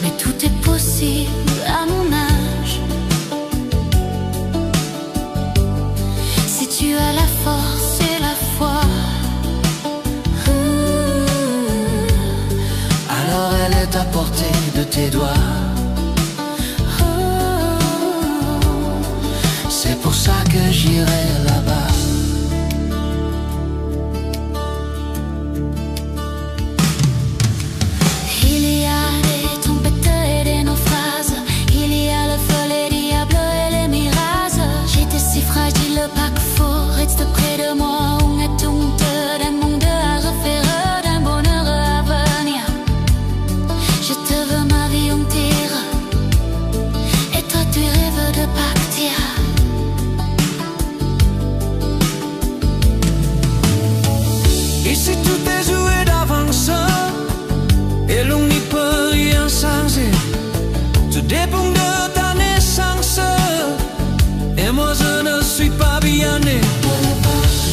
mais tout est possible à mon âge. Si tu as la force et la foi, alors elle est à portée de tes doigts. C'est pour ça que j'irai là-bas. Il y a des tempêtes et des naufrages, il y a le feu, les diables et les mirages. J'étais si fragile, pas qu'il faut rester près de moi. On est tout d'un monde à refaire, d'un bonheur à venir. Je te veux ma vie entière, et toi tu rêves de partir. Ici tout est joué d'avance, et l'on n'y peut rien changer. Tout dépend de ta naissance, et moi je ne suis pas bien né.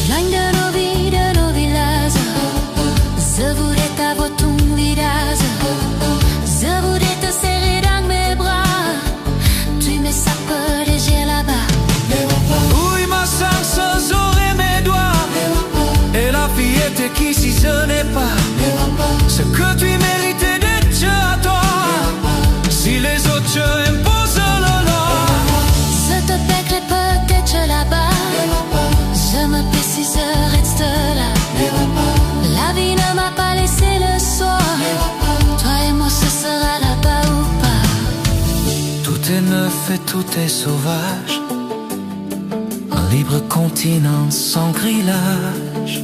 Loin de nos vies, de nos villages, je voudrais t'avoir ton visage. Je voudrais te serrer dans mes bras, tu me sapes déjà là-bas. Oui, ma chance, j'aurai mes doigts, et la fillette qui si ce n'est pas ce que tu méritais d'être à toi. Si les autres te imposent la loi, Je te paierai peut-être là-bas, je me paie si je reste là. La vie ne m'a pas laissé le choix, toi et moi ce sera là-bas ou pas. tout est neuf et tout est sauvage, un libre continent sans grillage.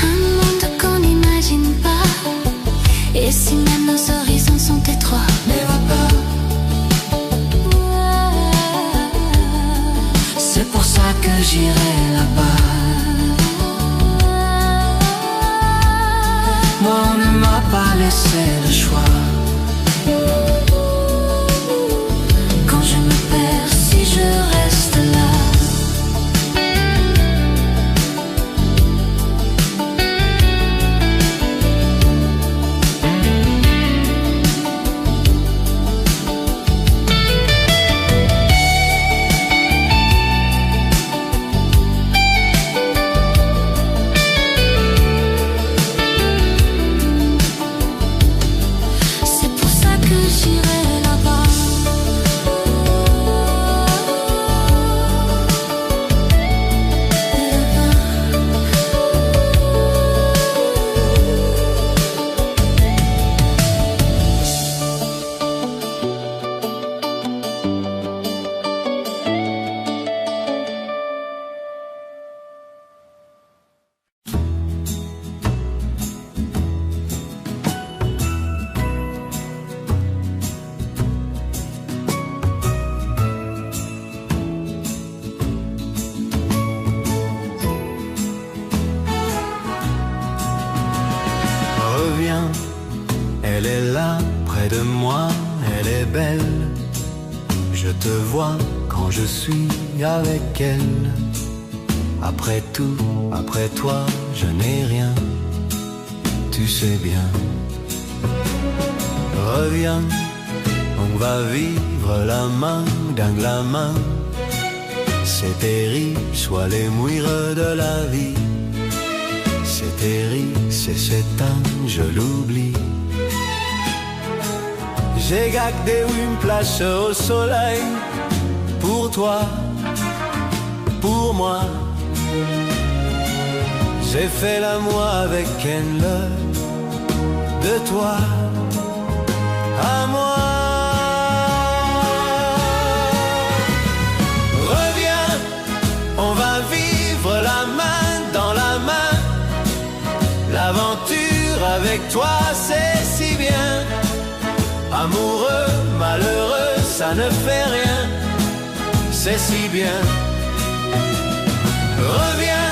Un monde qu'on n'imagine pas, et si même nos horizons sont étroits. C'est pour ça que j'irai là-bas. Moi on ne m'a pas laissé le choix. Quand je me perds, si je reste là. C'est pour ça que j'irai là-bas. Reviens, elle est là, près de moi, elle est belle. Je te vois quand je suis avec elle. Après tout, après toi, je n'ai rien, tu sais bien. Reviens, on va vivre la main dans la main. C'est terrible, soit les mouires de la vie. C'est terrible, c'est s'éteint, je l'oublie. J'ai gardé une place au soleil pour toi, pour moi. J'ai fait l'amour avec elle, de toi à moi. Reviens, on va vivre la main dans la main. L'aventure avec toi c'est si bien. Amoureux, malheureux, ça ne fait rien, c'est si bien. Reviens,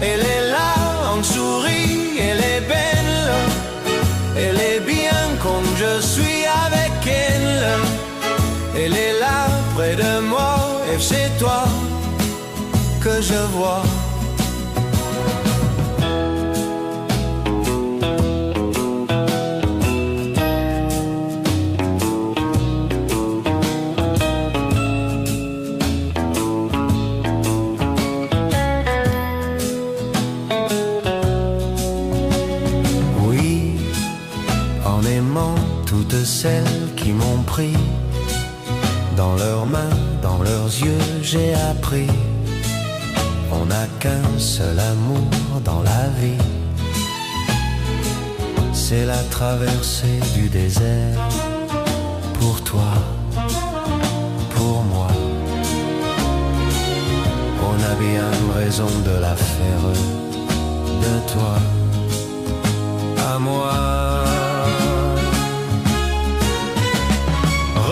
elle est là, on sourit, elle est belle. Elle est bien comme je suis avec elle. Elle est là, près de moi, et c'est toi que je vois. de celles qui m'ont pris. Dans leurs mains, dans leurs yeux, j'ai appris. On n'a qu'un seul amour dans la vie. C'est la traversée du désert. Pour toi, pour moi. On a bien raison de la faire. De toi à moi.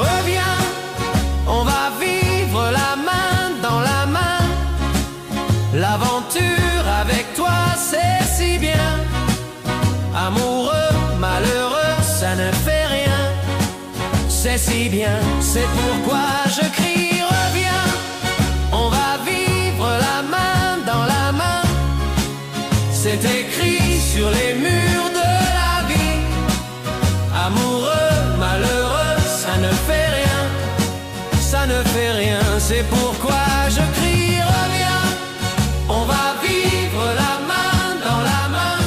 Reviens, on va vivre la main dans la main. L'aventure avec toi, c'est si bien. Amoureux, malheureux, ça ne fait rien. C'est si bien, c'est pourquoi je crie. Reviens, on va vivre la main dans la main. C'est écrit sur les murs de la vie. Amoureux, malheureux, ça ne fait rien. Ça ne fait rien, c'est pourquoi je crie. Reviens, on va vivre la main dans la main.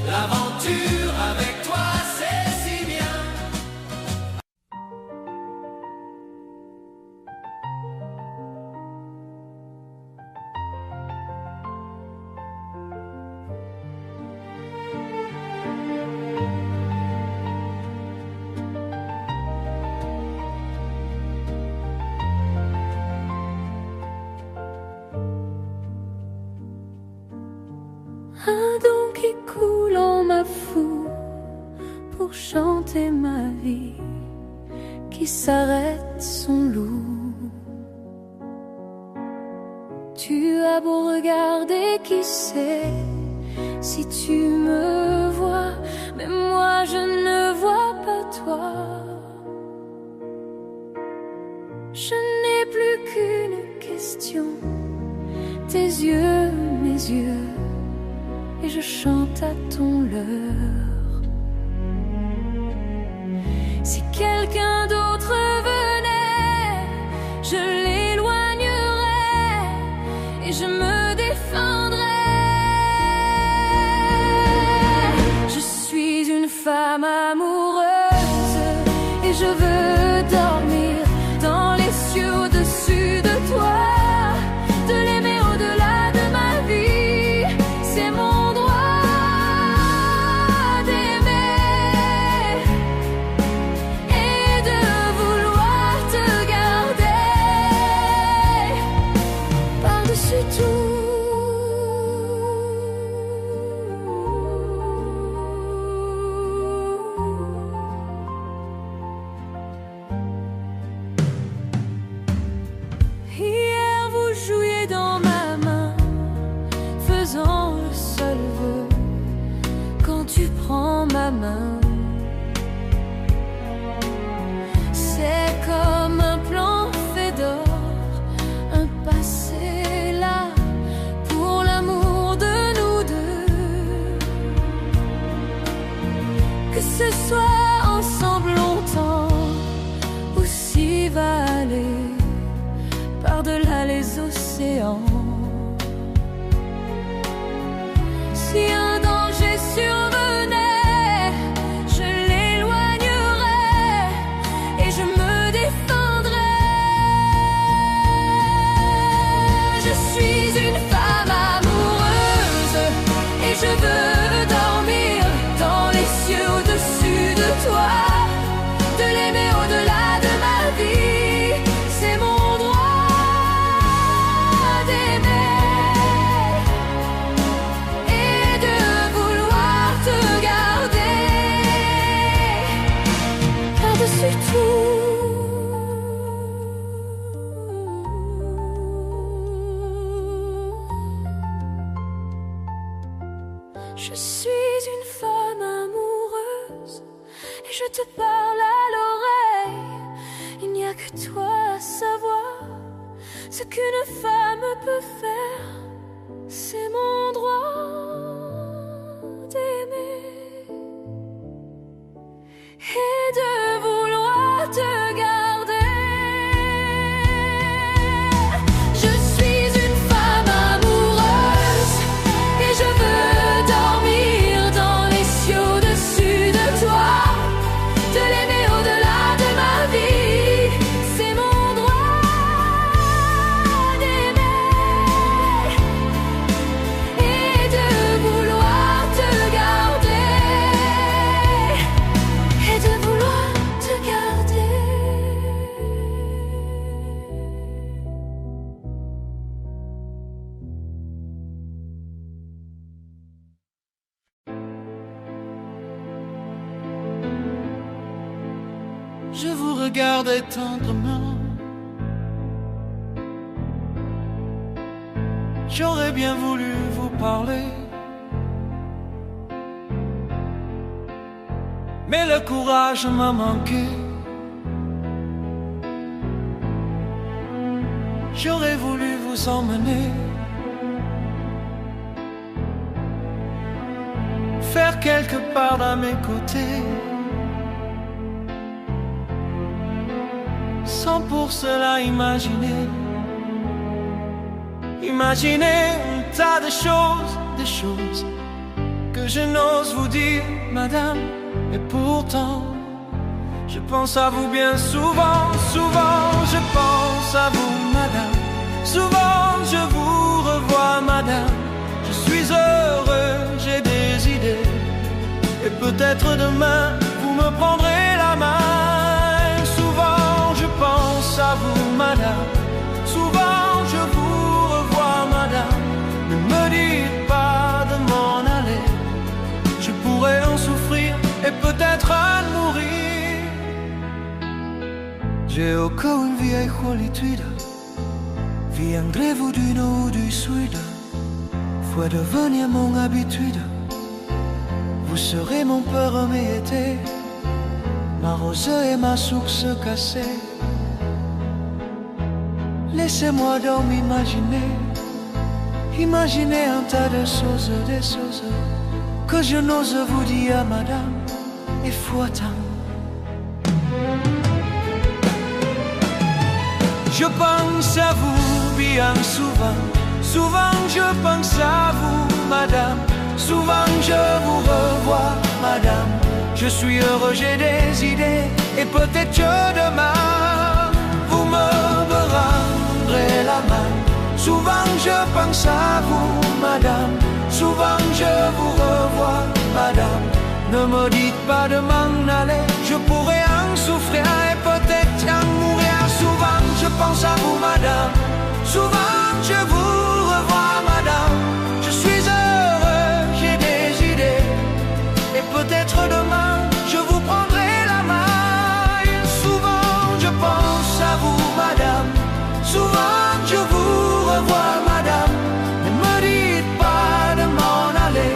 L'aventure avec toi, c'est si bien. Un don qui coule en ma foule pour chanter ma vie, qui s'arrête son loup. Tu as beau regarder, qui sait si tu me vois, mais moi je ne vois pas toi. Je n'ai plus qu'une question, tes yeux, mes yeux, et je chante à ton leurre. Si quelqu'un d'autre venait, je l'éloignerais et je me défendrais. Je suis une femme amoureuse et je veux dormir dans les cieux au-dessus de toi. De l'aimer au-delà de ma vie, c'est mon ma main. C'est comme un plan fait d'or, un passé là pour l'amour de nous deux. Que ce soit ensemble longtemps ou si va aller par-delà les océans. Si un danger survenait, je l'éloignerais et je me défendrais. Je suis une femme amoureuse et je veux dormir dans les cieux au-dessus de toi. De l'aimer au-delà de ma vie, c'est mon droit d'aimer. Par-dessus tout, je suis une femme amoureuse et je te parle à l'oreille. Il n'y a que toi à savoir ce qu'une femme peut faire. C'est mon droit d'aimer et de vouloir te garder. Je suis une femme amoureuse et je veux dormir dans les cieux au-dessus de toi. De regardait tendrement. J'aurais bien voulu vous parler, mais le courage m'a manqué. J'aurais voulu vous emmener, faire quelque part à mes côtés, sans pour cela imaginer un tas de choses que je n'ose vous dire, madame. Et pourtant, je pense à vous bien souvent, je pense à vous, madame. Souvent je vous revois, madame. Je suis heureux, j'ai des idées, et peut-être demain vous me prendrez la main. Souvent je pense à vous, madame. Souvent je vous revois, madame. Ne me dites pas de m'en aller, je pourrais en souffrir et peut-être en mourir. J'ai au cœur une vieille solitude. Viendrez-vous du nord ou du sud? Faut devenir mon habitude. Vous serez mon premier été, ma rosée et ma source cassée. Laissez-moi donc imaginer un tas de choses, des choses que je n'ose vous dire, madame, il faut attendre. Je pense à vous bien souvent je pense à vous, madame. Souvent je vous revois, madame. Je suis heureux, j'ai des idées, et peut-être que demain vous me rendrez la main. Souvent je pense à vous, madame. Souvent je vous revois, madame. Ne me dites pas de m'en aller, je pourrais en souffrir et peut-être en mourir. Souvent je pense à vous, madame. Souvent je vous revois, madame. Je suis heureux, j'ai des idées, et peut-être demain je vous prendrai la main. Souvent je pense à vous, madame. Souvent je vous revois, madame. Ne me dites pas de m'en aller,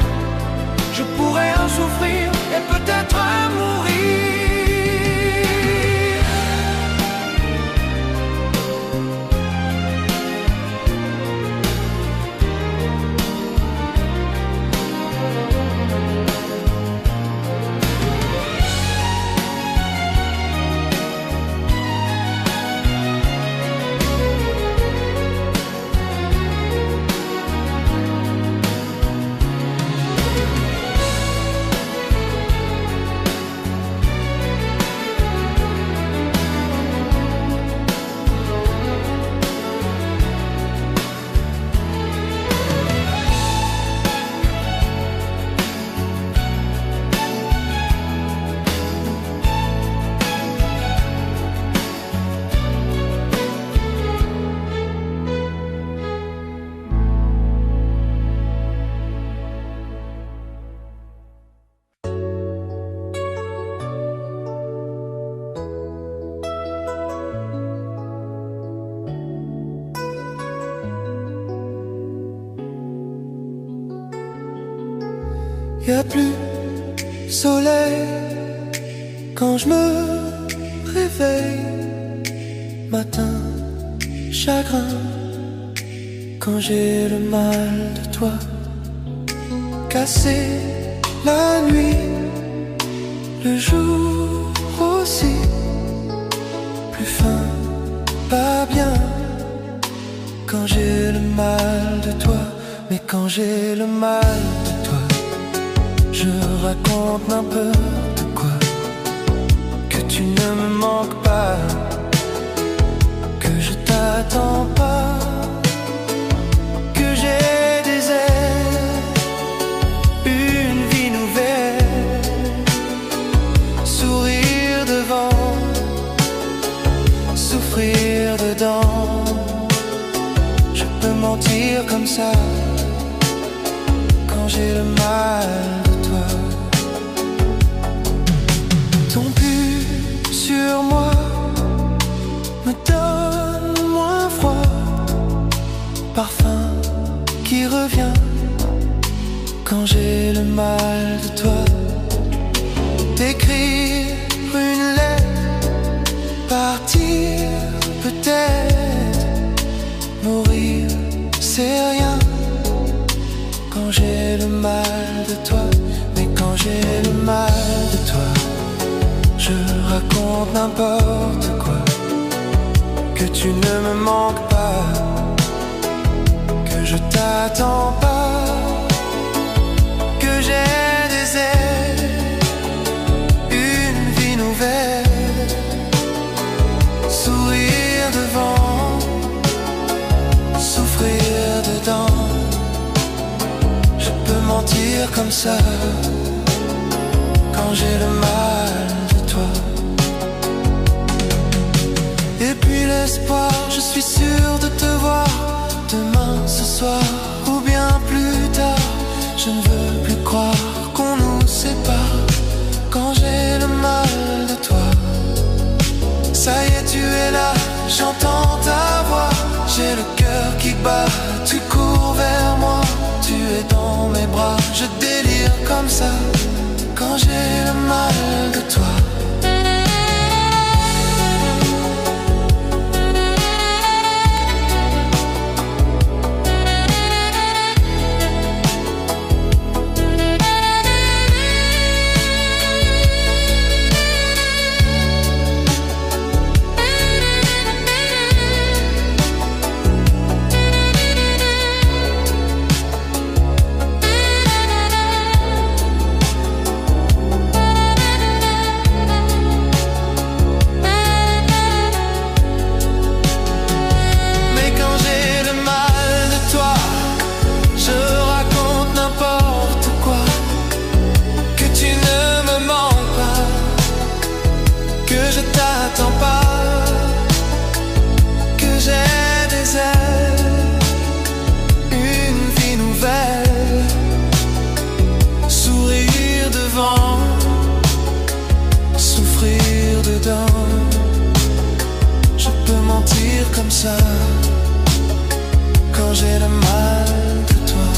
je pourrais en souffrir et peut-être mourir. Y'a plus soleil quand je me réveille. Matin, chagrin quand j'ai le mal de toi. Cassé la nuit, le jour aussi. Plus fin, pas bien quand j'ai le mal de toi. Mais quand j'ai le mal de toi, je raconte n'importe quoi. Que tu ne me manques pas, que je t'attends pas, que j'ai des ailes, une vie nouvelle. Sourire devant, souffrir dedans. Je peux mentir comme ça quand j'ai le mal de toi. Ton pull sur moi, quand j'ai le mal de toi. D'écrire une lettre, partir peut-être, mourir c'est rien. Quand j'ai le mal de toi, mais quand j'ai le mal de toi, je raconte n'importe quoi. Que tu ne me manques pas, que je t'attends pas, que j'ai des ailes, une vie nouvelle, sourire devant, souffrir dedans. Je peux mentir comme ça quand j'ai le mal de toi. Et puis l'espoir, je suis sûr de te voir demain, ce soir ou bien plus tard. Je ne veux plus croire qu'on nous sépare quand j'ai le mal de toi. Ça y est, tu es là, j'entends ta voix. J'ai le cœur qui bat, tu cours vers moi. Tu es dans mes bras, je délire comme ça quand j'ai le mal de toi. Comme ça, quand j'ai le mal de toi.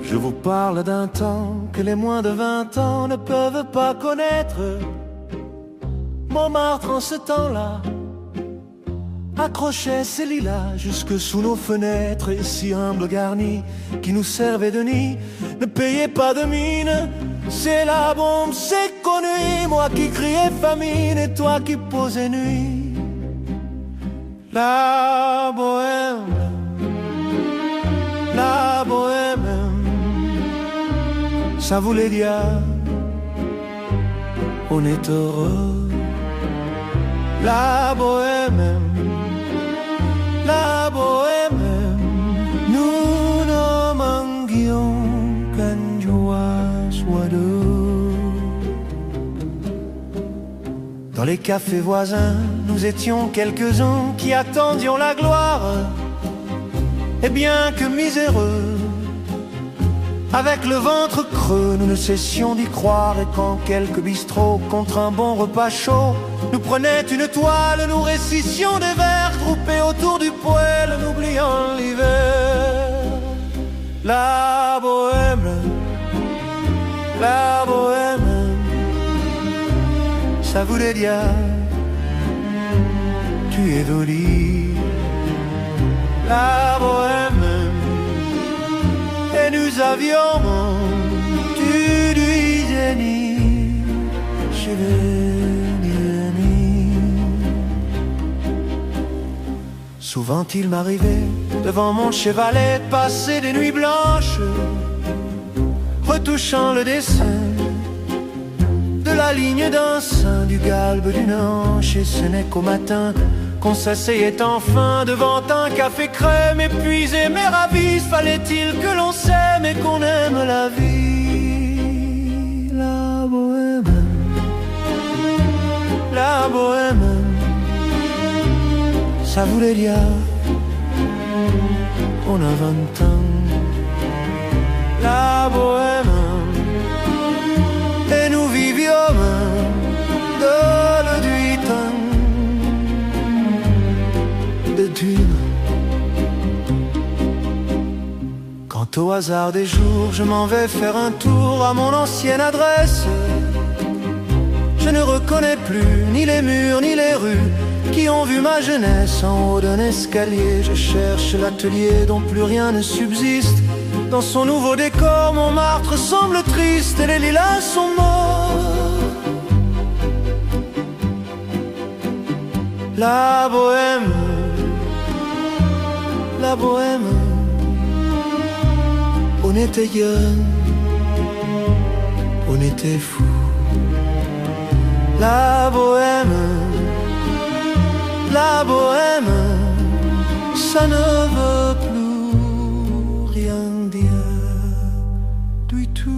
Je vous parle d'un temps que les moins de 20 ans ne peuvent pas connaître. Montmartre en ce temps-là accrochait ses lilas jusque sous nos fenêtres. Et si humble garni qui nous servait de nid ne payait pas de mine. C'est la bombe, c'est connu. Moi qui criais famine et toi qui posais nuit. La bohème, la bohème, ça voulait dire on est heureux. La bohème, la bohème, nous ne manquions qu'une joie soit deux. Dans les cafés voisins, nous étions quelques-uns qui attendions la gloire. Et bien que miséreux, avec le ventre creux, nous ne cessions d'y croire. Et quand quelques bistrots, contre un bon repas chaud, nous prenaient une toile, nous récissions des vers groupés autour du poêle, en oubliant l'hiver. La bohème, la bohème, ça voulait dire tu es jolie. La bohème, et nous avions du génie chez les Souvent il m'arrivait devant mon chevalet de passer des nuits blanches, retouchant le dessin de la ligne d'un sein, du galbe d'une hanche. Et ce n'est qu'au matin qu'on s'asseyait enfin devant un café crème, épuisé mais ravi. Fallait-il que l'on s'aime et qu'on aime la vie? La bohème, la bohème, ça voulait dire on a 20 ans. La bohème, et nous vivions de le duin. Quant au hasard des jours, je m'en vais faire un tour à mon ancienne adresse. Je ne reconnais plus ni les murs ni les rues qui ont vu ma jeunesse en haut d'un escalier. Je cherche l'atelier dont plus rien ne subsiste. Dans son nouveau décor, Montmartre semble triste et les lilas sont morts. La bohème, la bohème, on était jeunes, on était fous. La bohème, la bohème, ça ne veut plus rien dire du tout.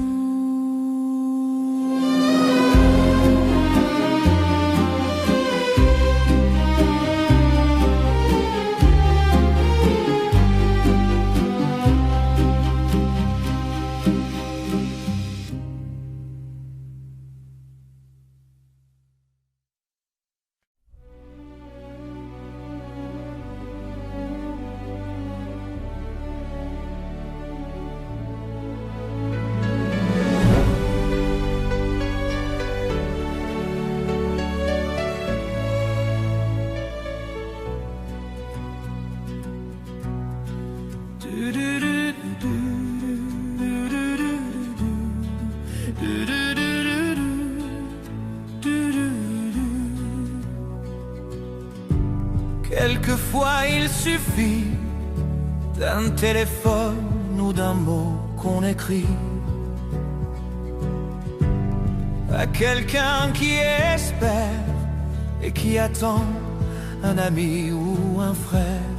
Quelquefois il suffit d'un téléphone ou d'un mot qu'on écrit à quelqu'un qui espère et qui attend un ami ou un frère,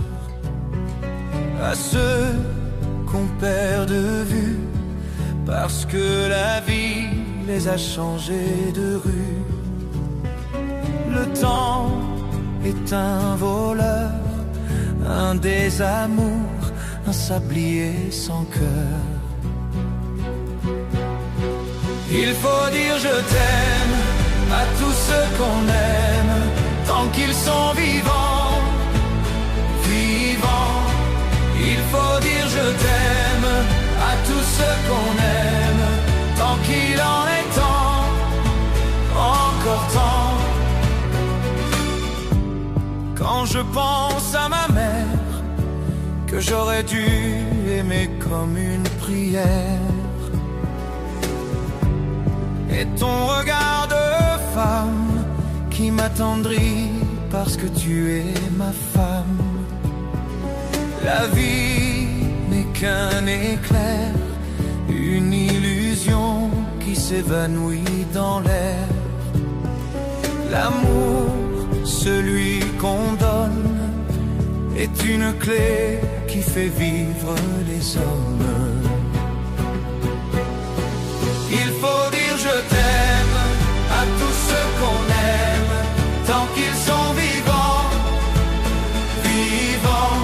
à ceux qu'on perd de vue parce que la vie les a changés de rue. Le temps est un voleur, un désamour, un sablier sans cœur. Il faut dire je t'aime à tous ceux qu'on aime, tant qu'ils sont vivants, vivants. Il faut dire je t'aime à tous ceux qu'on aime, tant qu'il en est temps, encore temps. Quand je pense à ma mère, que j'aurais dû aimer comme une prière, et ton regard de femme qui m'attendrit parce que tu es ma femme. La vie n'est qu'un éclair, une illusion qui s'évanouit dans l'air. L'amour, celui qu'on donne, est une clé qui fait vivre les hommes. Il faut dire je t'aime à tous ceux qu'on aime, tant qu'ils sont vivants, vivants.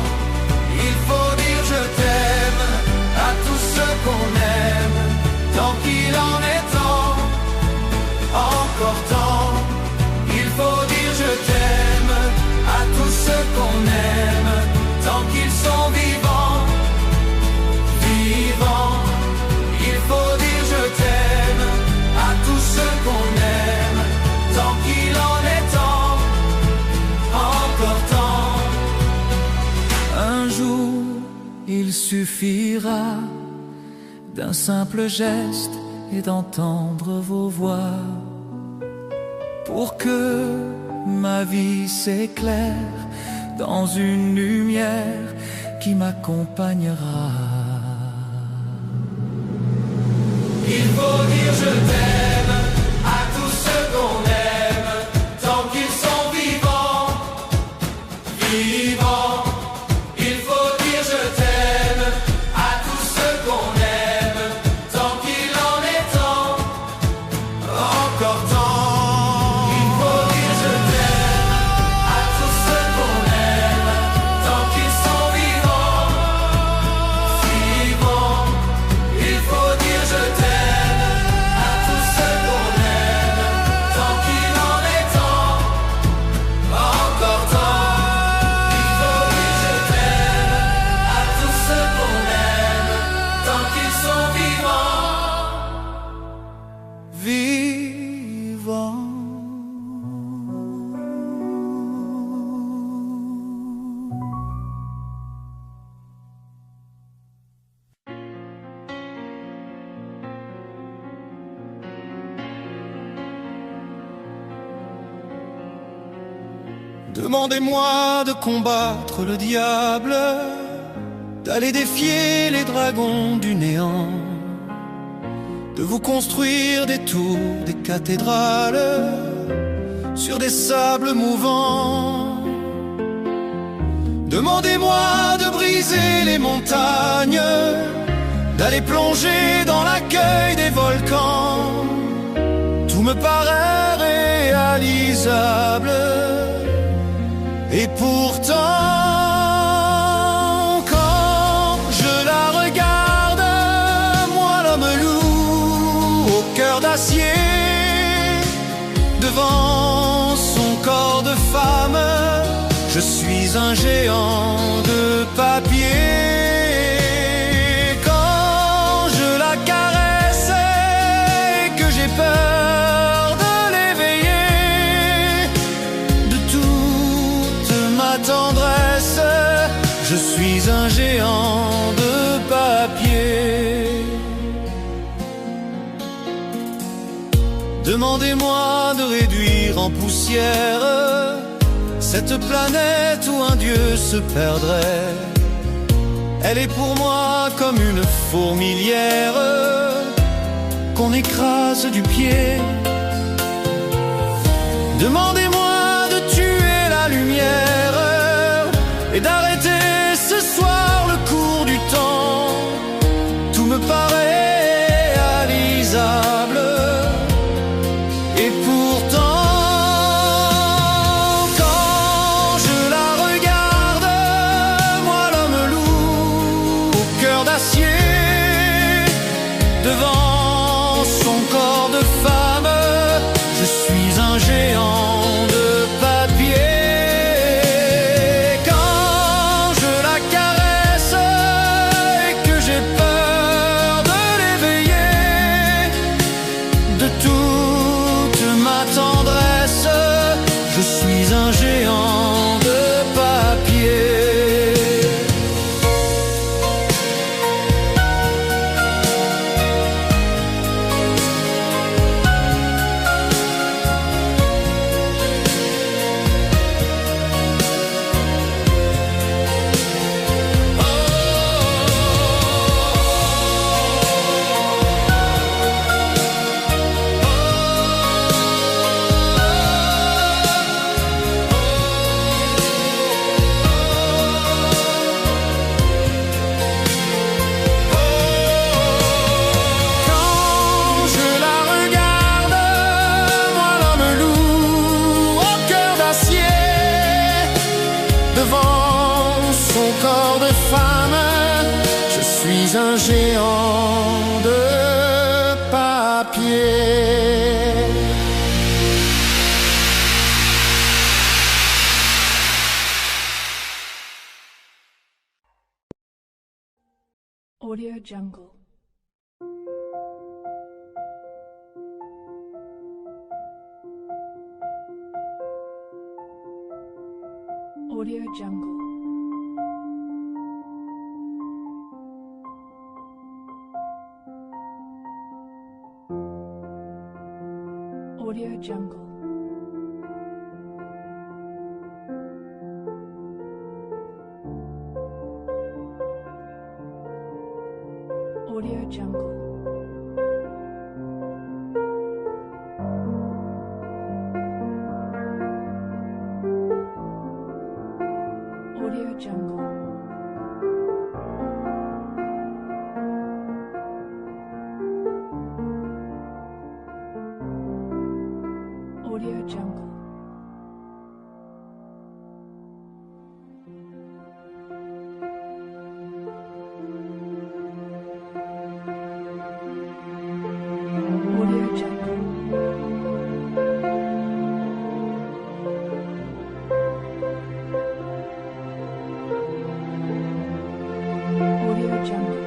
Il faut dire je t'aime à tous ceux qu'on aime, tant qu'il en est temps, encore temps. Il faut dire je t'aime à tous ceux qu'on aime, tant qu'ils sont vivants, vivants. Il faut dire je t'aime à tous ceux qu'on aime, tant qu'il en est temps, encore temps. Un jour, il suffira d'un simple geste et d'entendre vos voix pour que ma vie s'éclaire dans une lumière qui m'accompagnera. Il faut dire je t'aime à tous ceux qu'on aime, tant qu'ils sont vivants, vivants. Il faut dire je t'aime à tous ceux qu'on aime, tant qu'il en est temps, encore temps. Il faut dire je t'aime à tous ceux qu'on aime, tant qu'ils sont vivants, vivants. Il faut dire je t'aime à tous ceux qu'on aime, tant qu'il en est temps, encore temps. Il faut dire je t'aime à tous ceux qu'on aime, tant qu'ils sont vivants, vivants. Demandez-moi de combattre le diable, d'aller défier les dragons du néant, de vous construire des tours, des cathédrales sur des sables mouvants. Demandez-moi de briser les montagnes, d'aller plonger dans l'accueil des volcans. Tout me paraît réalisable. Et pourtant, quand je la regarde, moi l'homme loup au cœur d'acier, devant son corps de femme, je suis un géant de papier. Quand je la caresse et que j'ai peur de l'éveiller, de toute ma tendresse, je suis un géant de papier. Demandez-moi de réduire en poussière cette planète où un dieu se perdrait. Elle est pour moi comme une fourmilière qu'on écrase du pied. Demandez-moi de tuer la lumière et d'arrêter ce soir le cours du temps. Tout me paraît réalisable. Et pourtant, quand je la regarde, moi l'homme loup au cœur d'acier, devant son corps de femme, je suis un géant de papier. Quand je la caresse et que j'ai peur de l'éveiller, de toute ma tendresse, je suis un géant de papier. Quand je la regarde, moi l'homme loup au cœur d'acier, devant son corps de femme, je suis un géant de papier. Audio Jungle. Audio Jungle. Audio Jungle. Audio Jungle. Audio Jungle. Audio Jungle. Audio Jungle. Audio Jungle.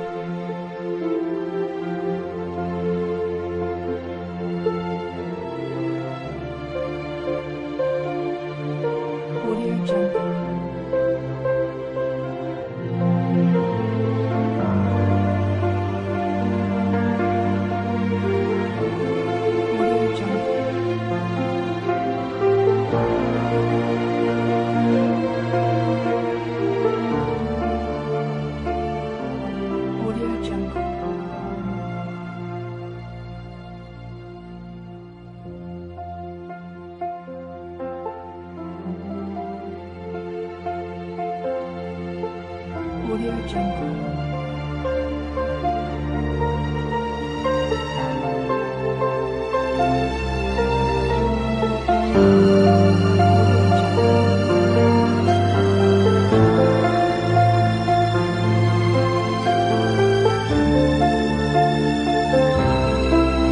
Audio Jungle. Audio Jungle. Audio Jungle. Audio Jungle.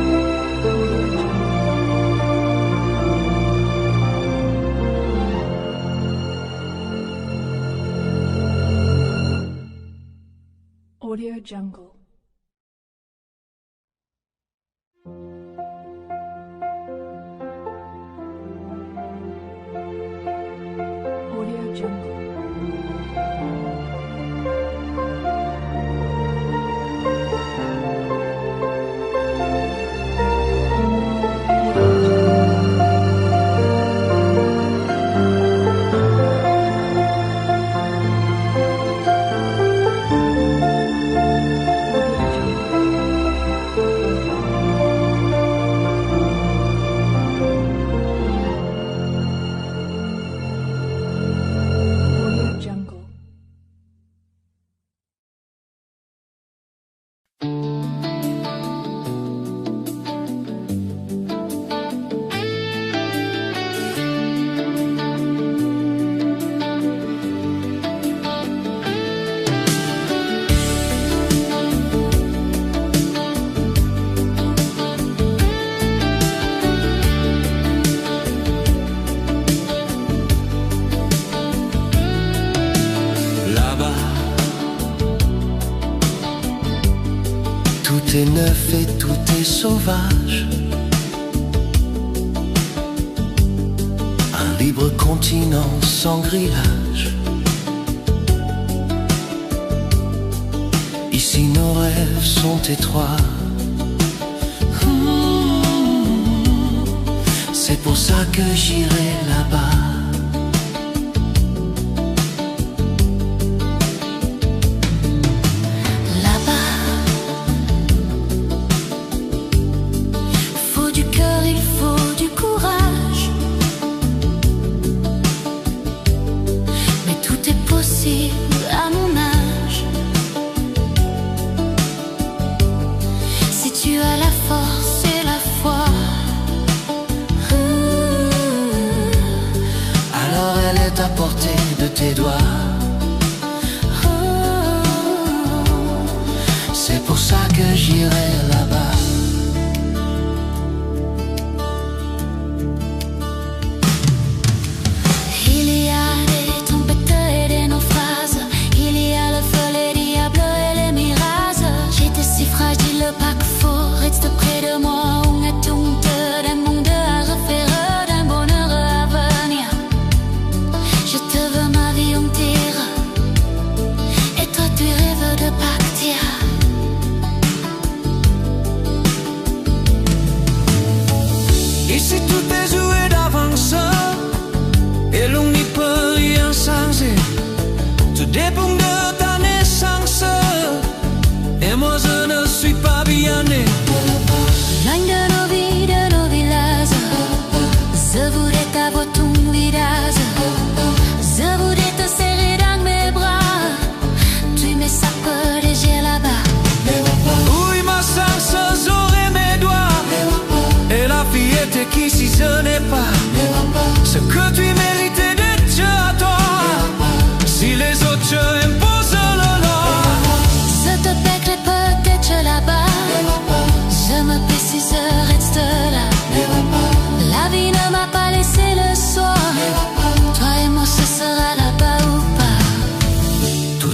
Audio Jungle. Audio Jungle. Audio Jungle. Là-bas, tout est neuf et tout est sauvage. Un libre continent sans grillage. Ici nos rêves sont étroits. C'est pour ça que j'irai là-bas. À mon âge, si tu as la force et la foi, Alors elle est à portée de tes doigts. C'est pour ça que j'irai là-bas. il y a des tempêtes et des naufrages, il y a le feu, les diables et les mirages. J'étais si fragile, pas qu'il faut rester près de moi. On est tout d'un monde à refaire, d'un bonheur à venir. Je te veux ma vie entière, et toi tu rêves de partir. Ici tout est joué d'avance, et l'on n'y peut rien changer. Tout dépend de ta naissance, et moi je ne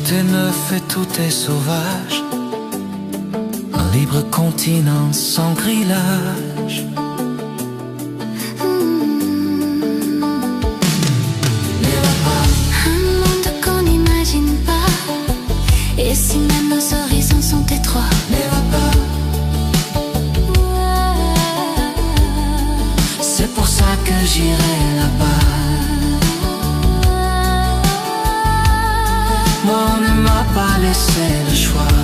Tout est neuf et tout est sauvage, un libre continent sans grillage. Un monde qu'on n'imagine pas. Et si même nos horizons sont étroits, C'est pour ça que j'irai là-bas. Moi on ne m'a pas laissé le choix.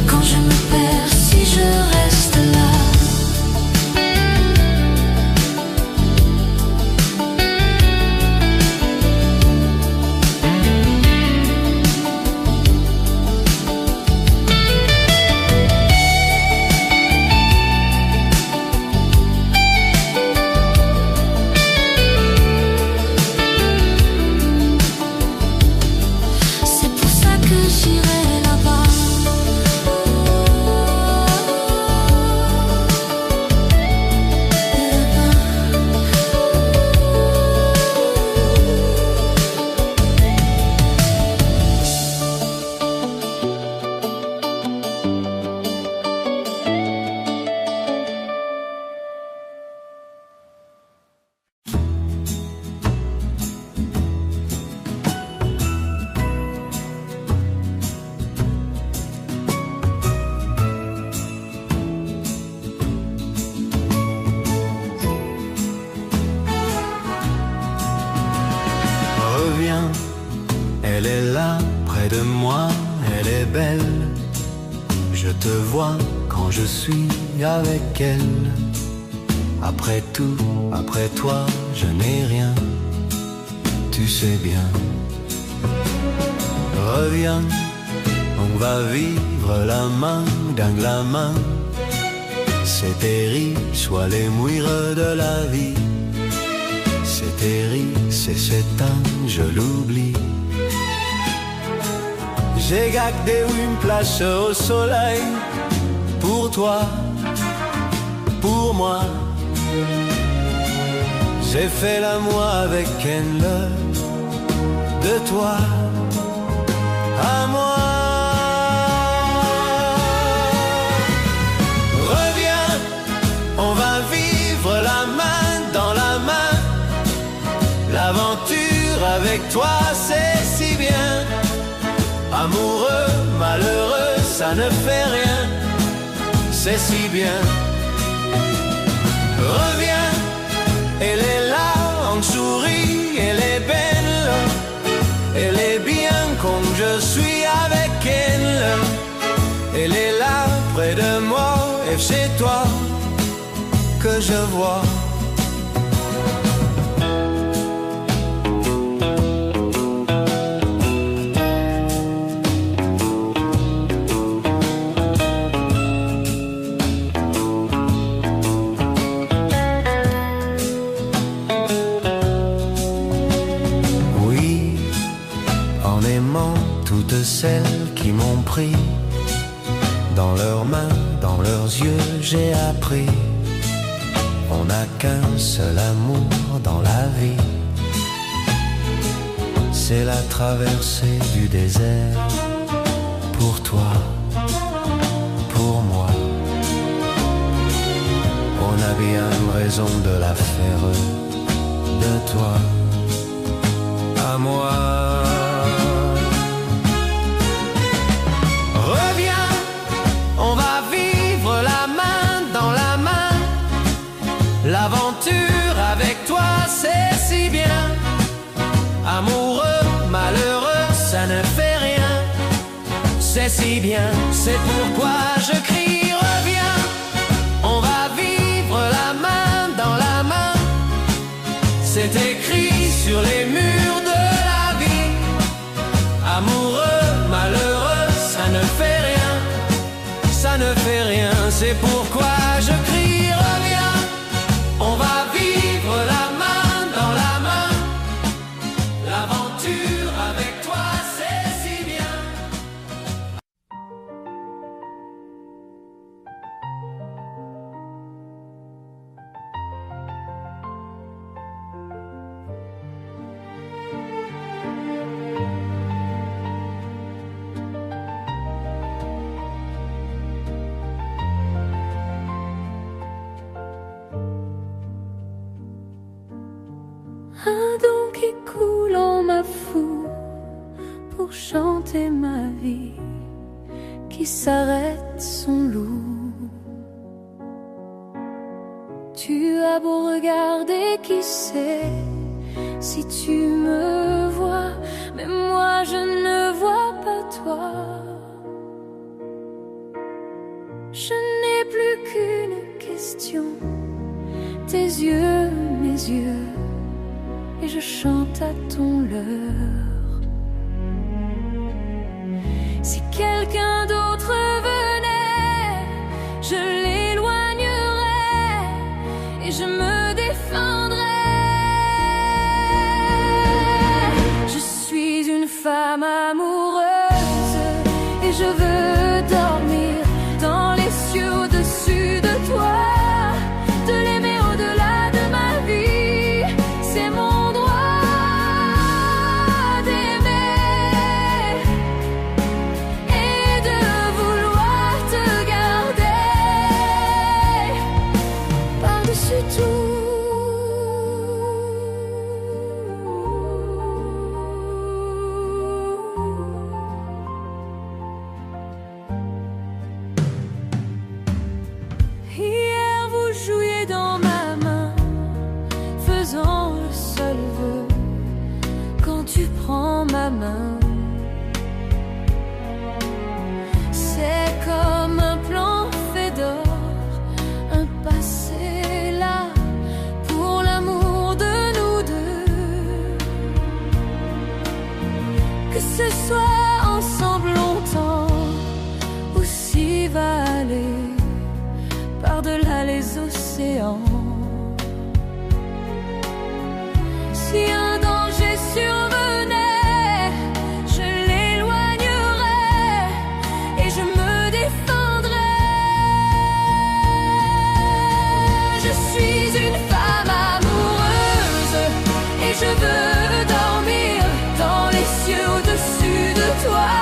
quand je me perds, si je reste là. C'est pour ça que j'irai là-bas. Reviens, elle est là, près de moi, elle est belle. Je te vois quand je suis avec elle. Après tout, après toi, je n'ai rien, tu sais bien. Reviens, on va vivre la main dans la main. C'est terrible, soit les mouires de la vie. C'est terrible, c'est s'éteint, je l'oublie. J'ai gardé une place au soleil pour toi, pour moi. J'ai fait l'amour avec elle, de toi à moi. Reviens, on va vivre la main dans la main. L'aventure avec toi, c'est si bien. Amoureux, malheureux, ça ne fait rien, c'est si bien. Reviens, elle est là, on sourit, elle est belle. Elle est bien comme je suis avec elle. Elle est là, près de moi, et c'est toi que je vois. Toutes celles qui m'ont pris dans leurs mains, dans leurs yeux, j'ai appris. On n'a qu'un seul amour dans la vie, c'est la traversée du désert. Pour toi, pour moi, on a bien raison de la faire, de toi à moi. L'aventure avec toi, c'est si bien. Amoureux, malheureux, ça ne fait rien, c'est si bien. C'est pourquoi je crie, reviens. On va vivre la main dans la main. C'est écrit sur les murs de la vie. Amoureux, malheureux, ça ne fait rien, ça ne fait rien. C'est pourquoi je crie, reviens. On va vivre la main dans la main. L'aventure avec toi, c'est si bien. chanter ma vie qui s'arrête son loup. Tu as beau regarder, qui sait si tu me vois, mais moi je ne vois pas toi. Je n'ai plus qu'une question, tes yeux, mes yeux, et je chante à ton leurre. Si quelqu'un d'autre venait, je l'éloignerais et je me défendrais. Je suis une femme amoureuse et je veux dormir dans les cieux au-dessus de toi. De l'aimer au-delà de ma vie, c'est mon droit d'aimer et de vouloir te garder par-dessus tout. Hier vous jouiez dans ma main, faisant le seul vœu. Quand tu prends ma main, c'est comme un plan fait d'or, un passé là pour l'amour de nous deux. Que ce soit ensemble longtemps ou si va aller par-delà les océans. Si un danger survenait, je l'éloignerais et je me défendrais. Je suis une femme amoureuse et je veux dormir dans les cieux au-dessus de toi.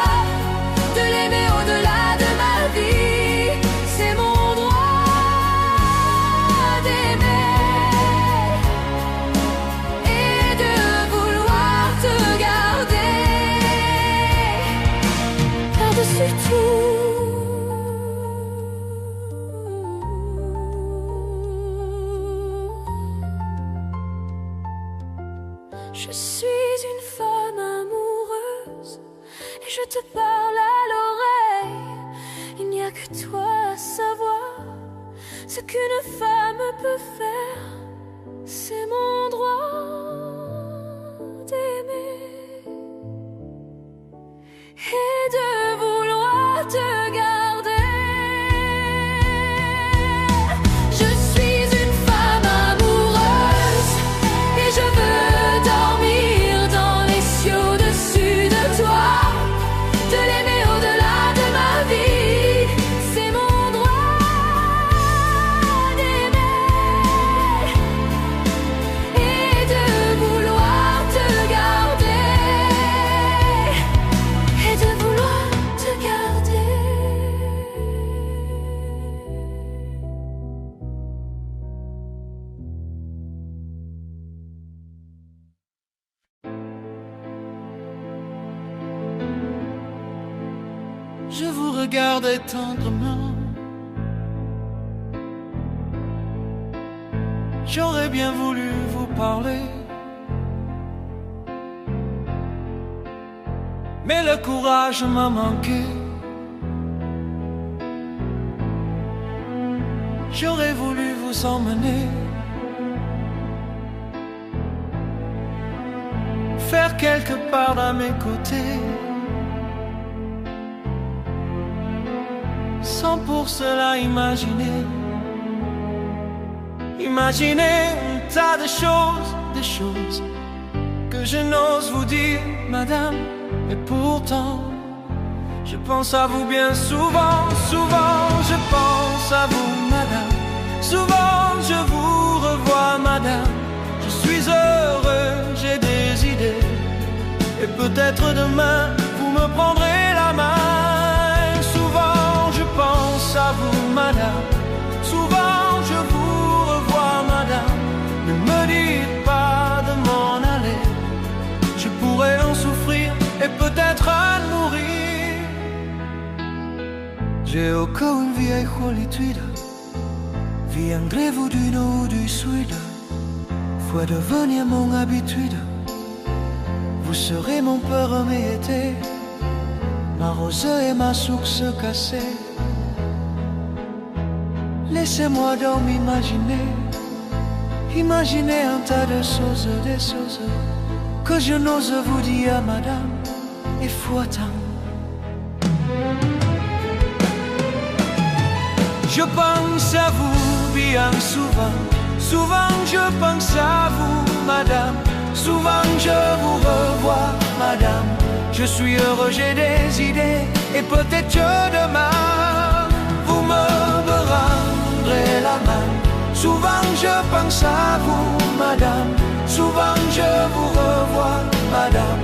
De l'aimer au-delà de ma vie, c'est mon droit d'aimer et de vouloir te garder par-dessus tout. Je suis une femme amoureuse et je te parle à l'oreille. Il n'y a que toi à savoir ce qu'une femme peut faire. C'est mon droit d'aimer et de vouloir te garder. Je suis une femme amoureuse et je veux dormir dans les cieux au-dessus de toi. De l'aimer au-delà de ma vie, c'est mon droit d'aimer et de vouloir te garder et de vouloir te garder. Je vous regardais tendrement. J'aurais bien voulu vous parler, mais le courage m'a manqué. J'aurais voulu vous emmener, faire quelque part à mes côtés, sans pour cela imaginer un tas de choses que je n'ose vous dire, madame. Et pourtant, je pense à vous bien souvent, je pense à vous, madame. Souvent je vous revois, madame. Je suis heureux, j'ai des idées, et peut-être demain vous me prendrez la main. Souvent je pense à vous, madame. Souvent je vous revois, madame. Ne me dites pas de m'en aller, je pourrais en souffrir et peut-être J'ai encore une vieille solitude, viendrez-vous du nord ou du sud? Faut devenir mon habitude. Vous serez mon premier été, ma rosée et ma source cassée. Laissez-moi donc m'imaginer, imaginer un tas de choses, des choses que je n'ose vous dire, madame, et faut attendre. Je pense à vous bien souvent, souvent je pense à vous, madame. Souvent je vous revois, madame. Je suis heureux, j'ai des idées, et peut-être que demain vous me rendrez la main. Souvent je pense à vous, madame. Souvent je vous revois, madame.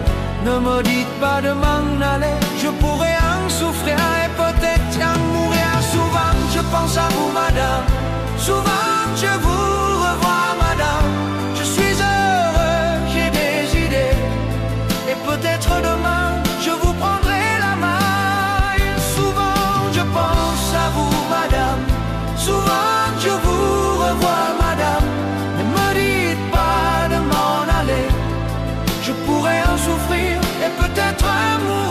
Ne me dites pas de m'en aller, je pourrais en souffrir et peut-être en mourir. Souvent je pense à vous, madame. Souvent je vous revois, madame. Je suis heureux, j'ai des idées, et peut-être demain je vous prendrai la main. Souvent je pense à vous, madame. Souvent je vous revois, madame. Ne me dites pas de m'en aller, je pourrais en souffrir et peut-être mourir.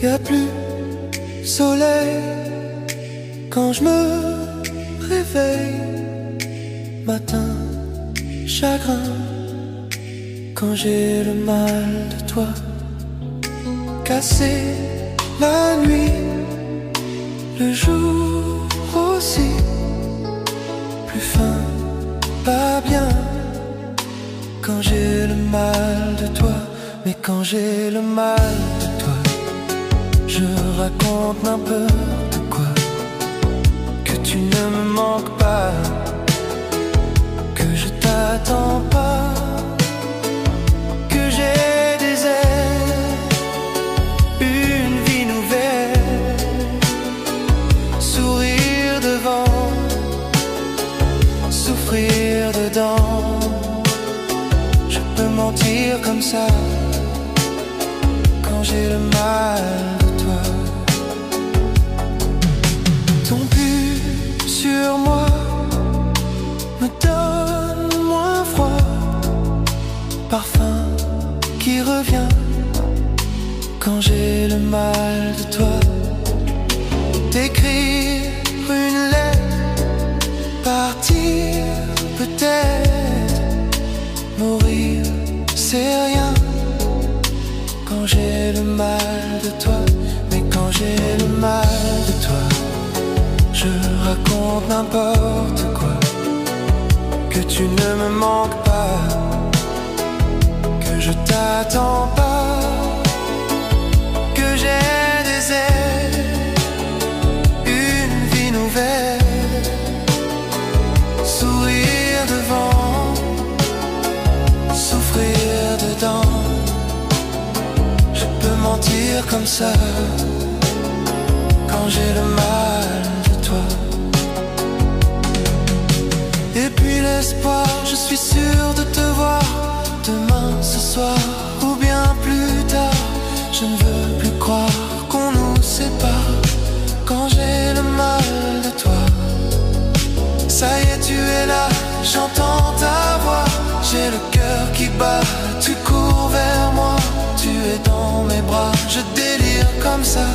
Y'a plus soleil quand je me réveille. Matin, chagrin quand j'ai le mal de toi. Cassé la nuit, le jour aussi. Plus fin, pas bien quand j'ai le mal de toi. Mais quand j'ai le mal de toi, je raconte n'importe quoi. Que tu ne me manques pas, que je t'attends pas, que j'ai des ailes, une vie nouvelle, sourire devant, souffrir dedans. Je peux mentir comme ça quand j'ai le mal. Ton pull sur moi me donne moins froid. Parfum qui revient quand j'ai le mal de toi. T'écrire une lettre, partir peut-être, mourir c'est rien quand j'ai le mal de toi. Mais quand j'ai le mal de toi, je raconte n'importe quoi. Que tu ne me manques pas, que je t'attends pas, que j'ai des ailes, une vie nouvelle, sourire devant, souffrir dedans. Je peux mentir comme ça quand j'ai le mal de toi. Et puis l'espoir, je suis sûr de te voir demain, ce soir ou bien plus tard. Je ne veux plus croire qu'on nous sépare quand j'ai le mal de toi. Ça y est, tu j'entends ta voix, j'ai le cœur qui bat, tu cours vers moi, tu es dans mes bras, je délire comme ça,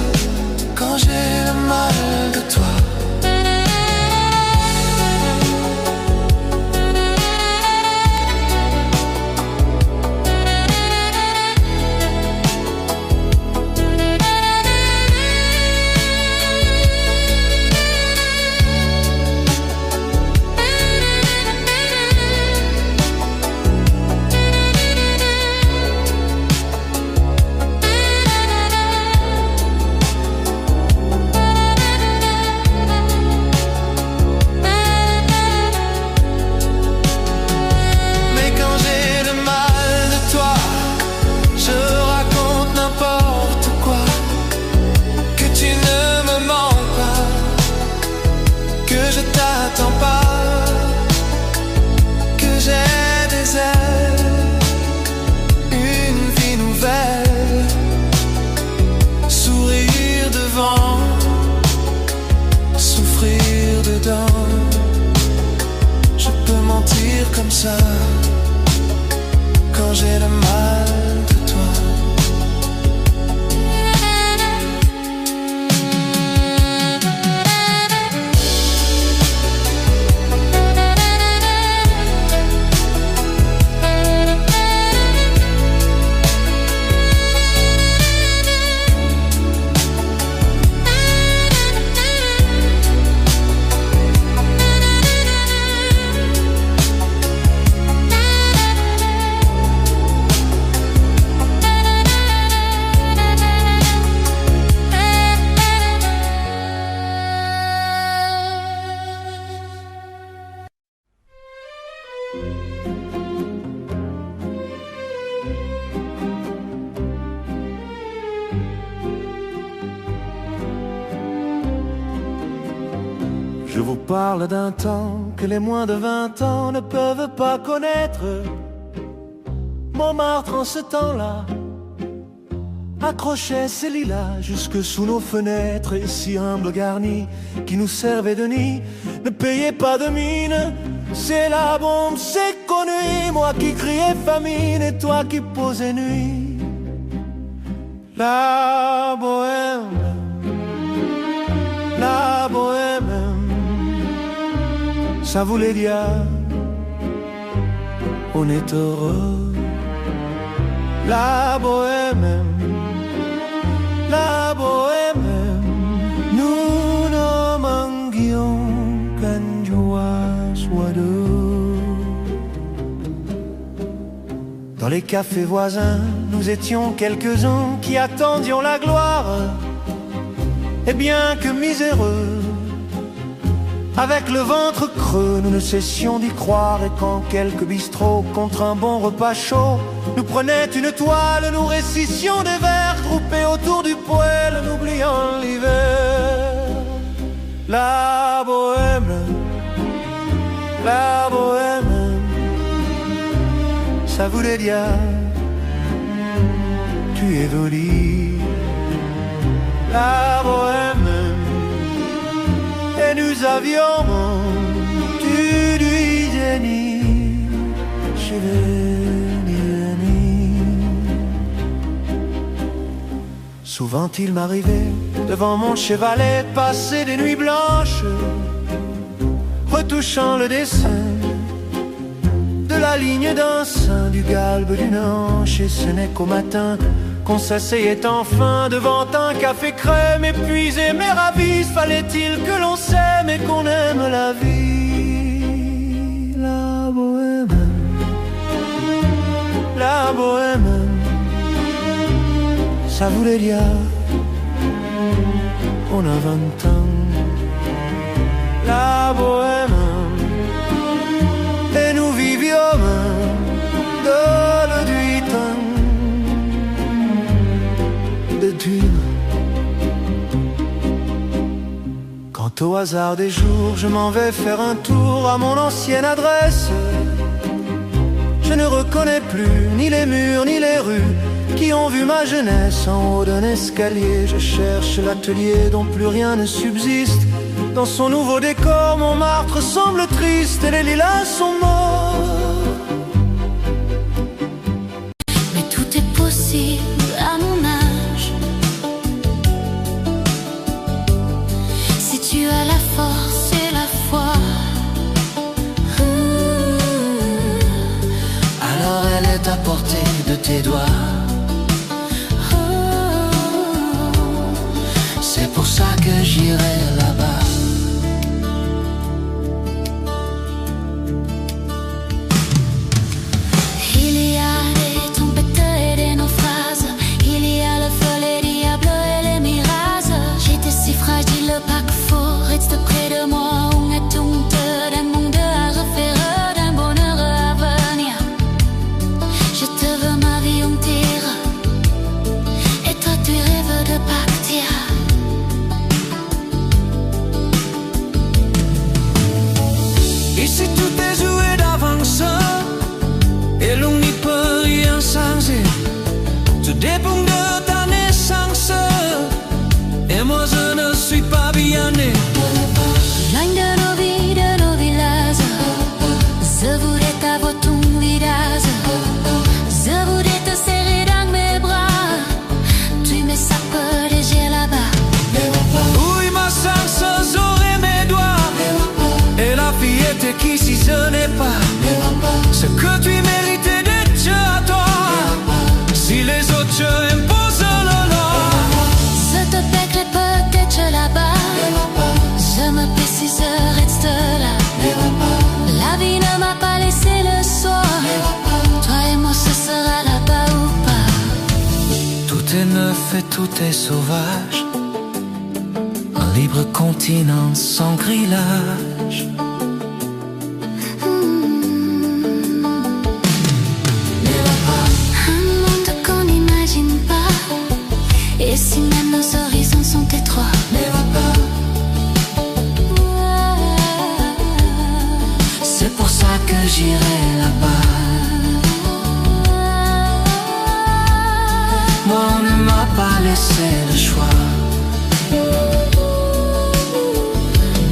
quand j'ai le mal de toi. Je peux mentir comme ça quand j'ai le mal de toi. Je vous parle d'un temps que les moins de 20 ans ne peuvent pas connaître. Montmartre en ce temps-là accrochait ses lilas jusque sous nos fenêtres, et si humble garni qui nous servait de nid ne payait pas de mine. C'est la bombe, c'est connu, moi qui criais famine et toi qui posais nuit. La bohème, la bohème, ça voulait dire on est heureux. La bohème, la bohème, nous ne manquions qu'une joie soit deux. Dans les cafés voisins, nous étions quelques-uns qui attendions la gloire. Et bien que miséreux, avec le ventre creux, nous ne cessions d'y croire. Et quand quelques bistrots, contre un bon repas chaud, nous prenaient une toile, nous récissions des vers groupés autour du poêle, n'oubliant l'hiver. La bohème, la bohème, ça voulait dire tu es jolie. La bohème, et nous avions du génie chez les amis. Souvent il m'arrivait devant mon chevalet de passer des nuits blanches, retouchant le dessin de la ligne d'un sein, du galbe d'une hanche. Et ce n'est qu'au matin qu'on s'asseyait enfin devant un café crème épuisé mais ravi. Fallait-il que l'on s'aime et qu'on aime la vie. La bohème, la bohème, ça voulait dire on a 20 ans. La bohème, et nous vivions dans le temps de Dieu. Quand au hasard des jours je m'en vais faire un tour à mon ancienne adresse, je ne reconnais plus ni les murs ni les rues qui ont vu ma jeunesse en haut d'un escalier. Je cherche l'atelier dont plus rien ne subsiste, Dans son nouveau décor, Montmartre semble triste et les lilas sont morts. Mais tout est possible à mon âge. Si tu as la force et la foi, alors elle est à portée de tes doigts. C'est pour ça que j'irai là-bas. il y a des tempêtes et des naufrages, il y a le feu, les diables et les mirages. J'étais si fragile, pas qu'il faut rester près de moi. On est tout d'un monde à refaire, d'un bonheur à venir. Je te veux ma vie entière, et toi tu rêves de partir. Ici tout est joué d'avance et l'on n'y peut rien changer. Tout dépend de ta naissance et moi je ne suis pas bien né. Loin de nos vies, de nos villages, je voudrais t'avoir ton visage. Je voudrais te serrer dans mes bras. Tu me sapes déjà là-bas. Oui, ma chance, j'aurai mes doigts. Et la fillette qui si je n'ai pas ce que tu méritais d'être à toi. Si les autres imposent le leur, Je te paierai peut-être là-bas. Je me paie si je reste là. La vie ne m'a pas laissé le soir. Toi et moi ce sera là-bas ou pas. Tout est neuf et tout est sauvage. Un libre continent sans grillage. Un monde qu'on n'imagine pas. Et si même nos horizons sont étroits, C'est pour ça que j'irai là-bas. Moi on ne m'a pas laissé le choix.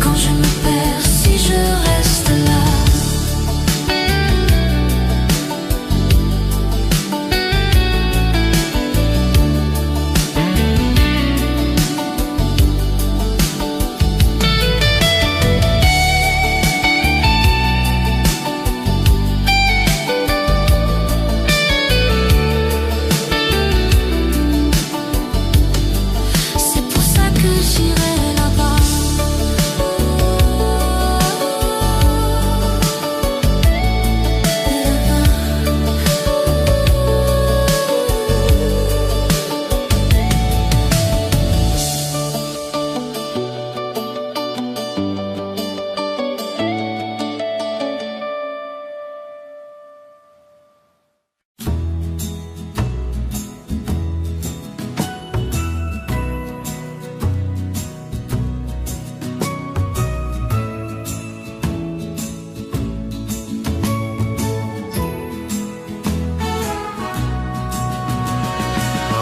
Quand je me perds, si je reste là. c'est pour ça que j'irai là-bas.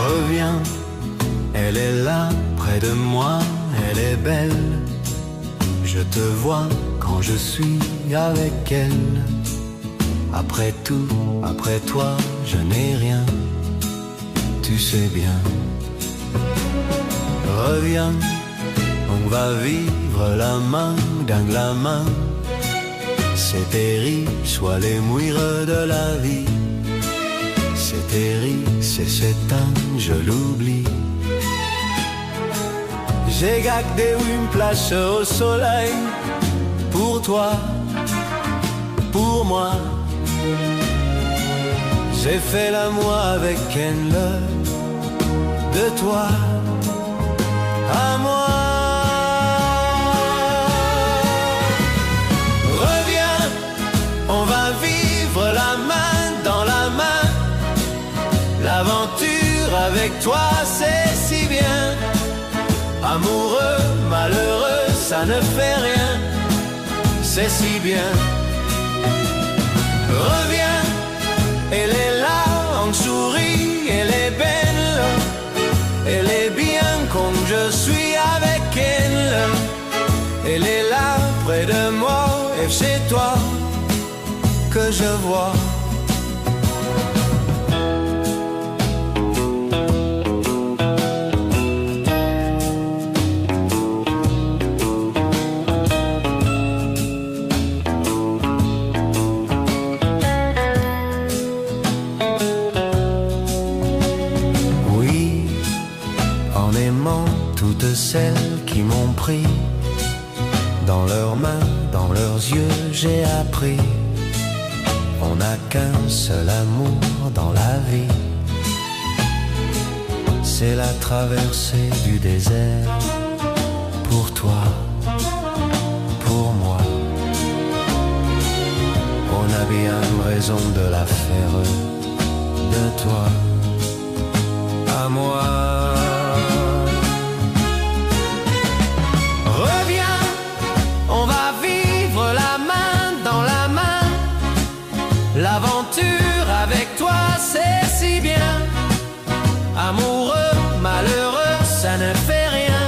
Reviens, elle est là, près de moi, elle est belle. Je te vois quand je suis avec elle. Après tout, après toi, je n'ai rien, tu sais bien. Reviens, on va vivre la main dans la main. C'est terrible, soit les mouires de la vie. C'est terrible, c'est cet âme, je l'oublie. J'ai gardé une place au soleil pour toi, pour moi. J'ai fait l'amour avec elle, de toi à moi. Reviens, on va vivre la main dans la main. L'aventure avec toi c'est si bien. Amoureux, malheureux, ça ne fait rien, c'est si bien. Reviens, elle est là, on sourit, elle est belle. Elle est bien comme je suis avec elle. que je vois. Oui, en aimant toutes celles qui m'ont pris dans leurs mains, dans leurs yeux, j'ai appris. On n'a qu'un seul amour dans la vie, c'est la traversée du désert. Pour toi, pour moi, on a bien raison de la faire, de toi à moi. Reviens, on va vivre la main dans la main. L'aventure avec toi, c'est si bien. Amoureux, malheureux, ça ne fait rien.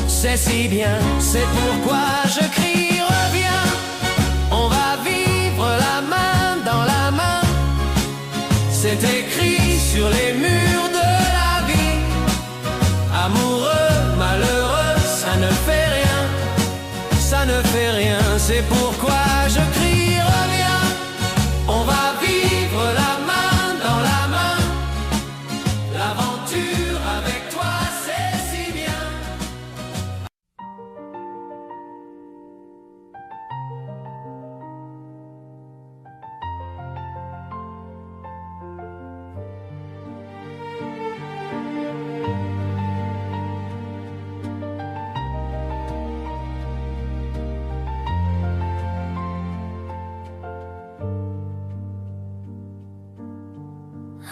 C'est si bien, c'est pourquoi je crie. Reviens, on va vivre la main dans la main. C'est écrit sur les murs de la vie. Amoureux, malheureux, ça ne fait rien. Ça ne fait rien, c'est pourquoi je crie. Reviens, on va vivre la main dans la main. L'aventure avec toi, c'est si bien.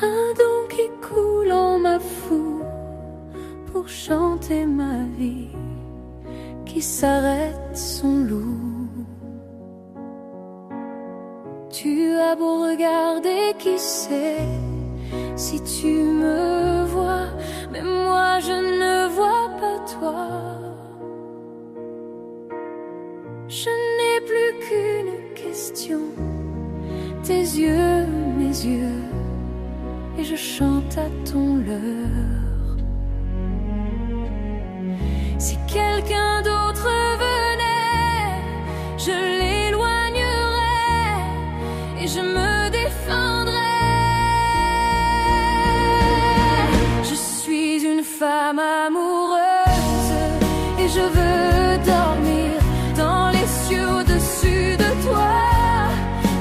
Un don qui coule en ma foule pour chanter ma vie, qui s'arrête son loup. Tu as beau regarder, qui sait si tu me vois, mais moi je ne vois pas toi. Je n'ai plus qu'une question, tes yeux, mes yeux, et je chante à ton leurre. Si quelqu'un d'autre venait, je l'éloignerais et je me défendrais. Je suis une femme amoureuse et je veux dormir dans les cieux au-dessus de toi,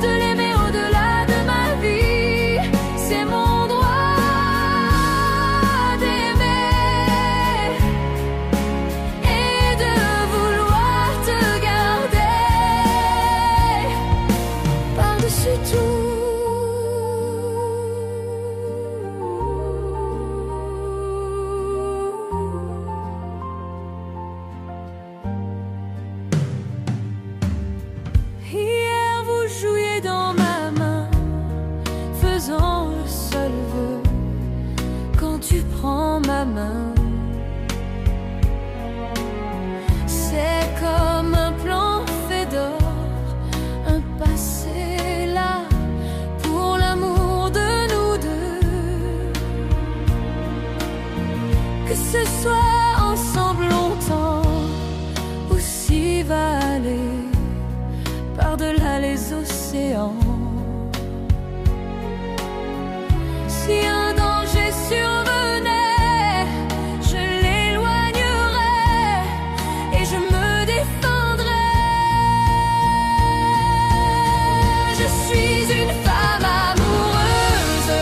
de l'aimer au-delà de ma vie. C'est mon ma main. C'est comme un plan fait d'or, un passé là pour l'amour de nous deux. Que ce soit ensemble longtemps ou si va aller par-delà les océans. Si un danger survenait, je l'éloignerais et je me défendrais. Je suis une femme amoureuse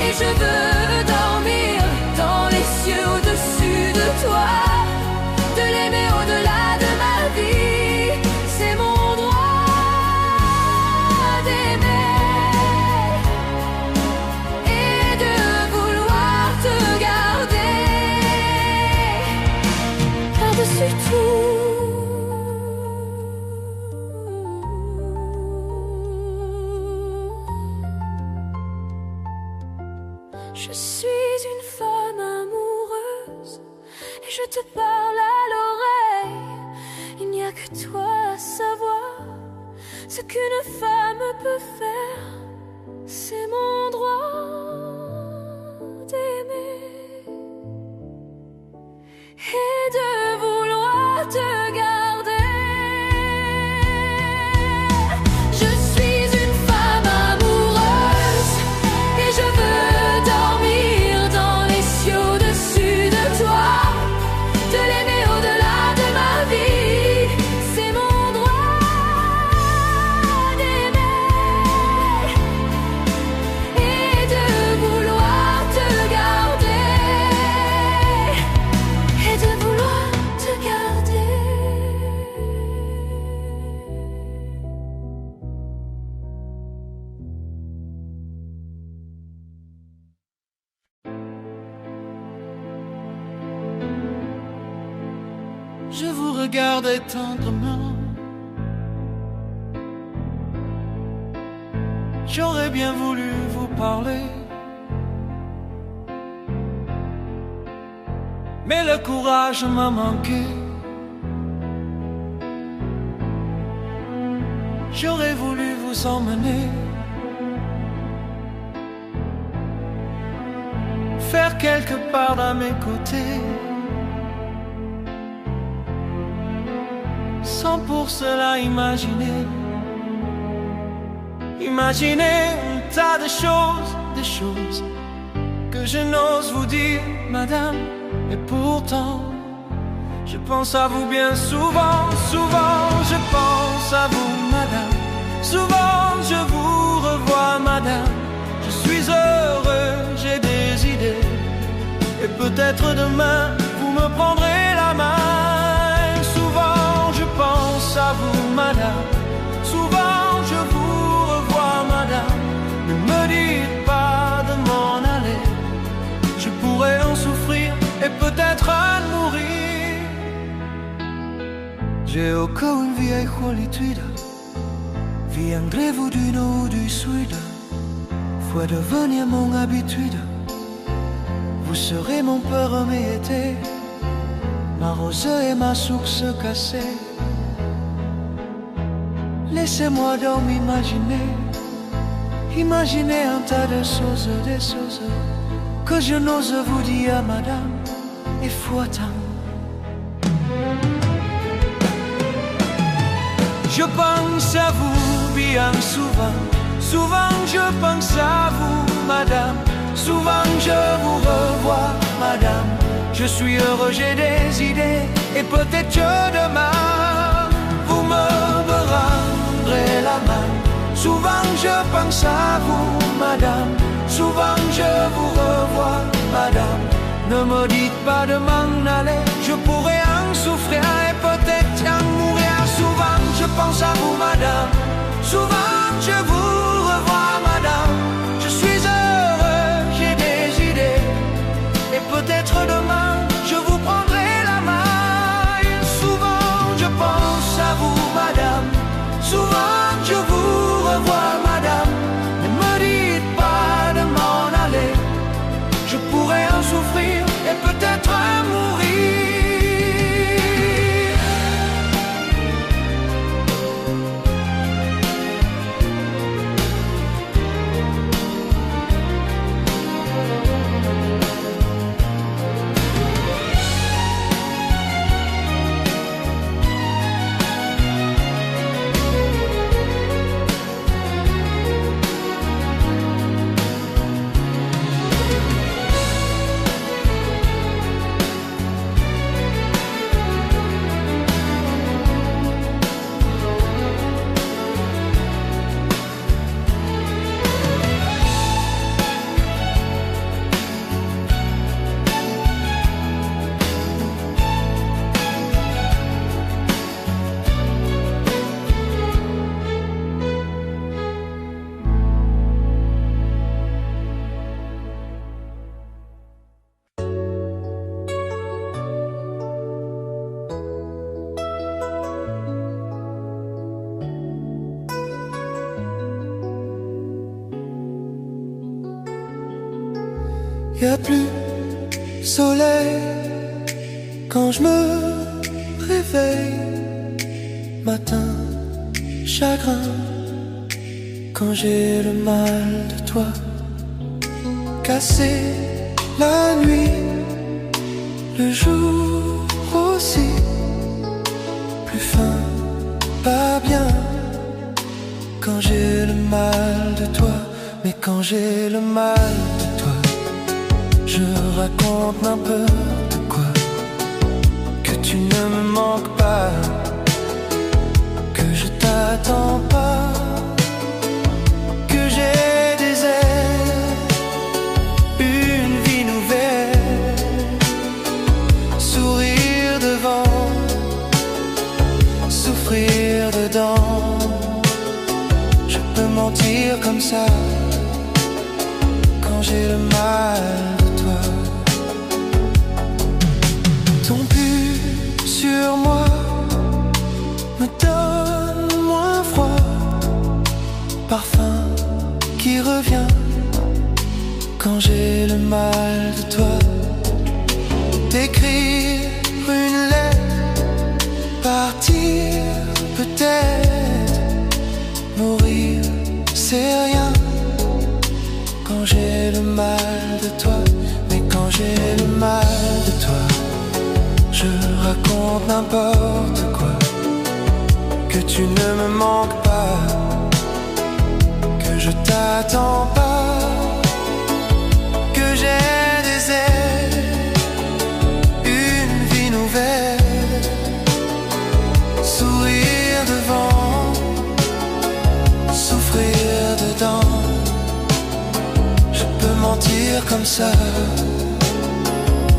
et je veux dormir dans les cieux au-dessus de toi, de l'aimer au-delà de ma vie. C'est mon droit d'aimer et de vouloir te garder par-dessus tout. Je suis une femme amoureuse et je te parle à l'oreille. Il n'y a que toi à savoir ce qu'une femme peux faire, c'est mon droit d'aimer et de vouloir te garder. Je suis une femme amoureuse et je veux dormir dans les cieux au-dessus de toi, de l'aimer au-delà de ma vie. C'est mon droit d'aimer et de vouloir te garder, et de vouloir te garder. Je vous regardais tendrement. J'aurais bien voulu vous parler, mais le courage m'a manqué. J'aurais voulu vous emmener, faire quelque part à mes côtés, sans pour cela imaginer un tas de choses que je n'ose vous dire, madame. Et pourtant, je pense à vous bien souvent, je pense à vous, madame. Souvent je vous revois, madame. Je suis heureux, j'ai des idées, et peut-être demain vous me prendrez la main. Souvent je pense à vous, madame. Souvent je vous revois, madame. Ne me dites pas de m'en aller, je pourrais en souffrir et peut-être en mourir. J'ai encore une vieille solitude, viendrez-vous du nord ou du sud? Faut devenir mon habitude. Vous serez mon premier été, ma rosée et ma source cassée. Laissez-moi donc imaginer un tas de choses, des choses que je n'ose vous dire, madame, et faut attendre. Je pense à vous bien souvent, souvent je pense à vous, madame. Souvent je vous revois, madame. Je suis heureux, j'ai des idées, et peut-être que demain vous me rendrez la main. Souvent je pense à vous, madame. Souvent je vous revois, madame. Ne me dites pas de m'en aller, je pourrais en souffrir et peut-être en mourir. Souvent je pense à vous, madame. Souvent je vous revois, madame. Je suis heureux, j'ai des idées, et peut-être demain je vous prendrai la main. Souvent je pense à vous, madame. Souvent je vous revois, madame. Ne me dites pas de m'en aller, je pourrais en souffrir et peut-être en mourir. Y a plus soleil quand je me réveille. Matin, chagrin quand j'ai le mal de toi. Casser la nuit, le jour aussi, plus fin, pas bien. Quand j'ai le mal de toi, mais quand j'ai le mal de toi, je raconte n'importe quoi. Que tu ne me manques pas, que je t'attends pas, que j'ai des ailes, une vie nouvelle, sourire devant, souffrir dedans. Je peux mentir comme ça quand j'ai le mal de toi. Ton pull sur moi me donne moins froid, parfum qui revient quand j'ai le mal de toi. T'écrire une lettre, partir peut-être, mourir c'est rien quand j'ai le mal de toi. Mais quand j'ai le mal de toi, je raconte n'importe quoi. Que tu ne me manques pas, que je t'attends pas, que j'ai des ailes, une vie nouvelle, sourire devant, souffrir dedans. Je peux mentir comme ça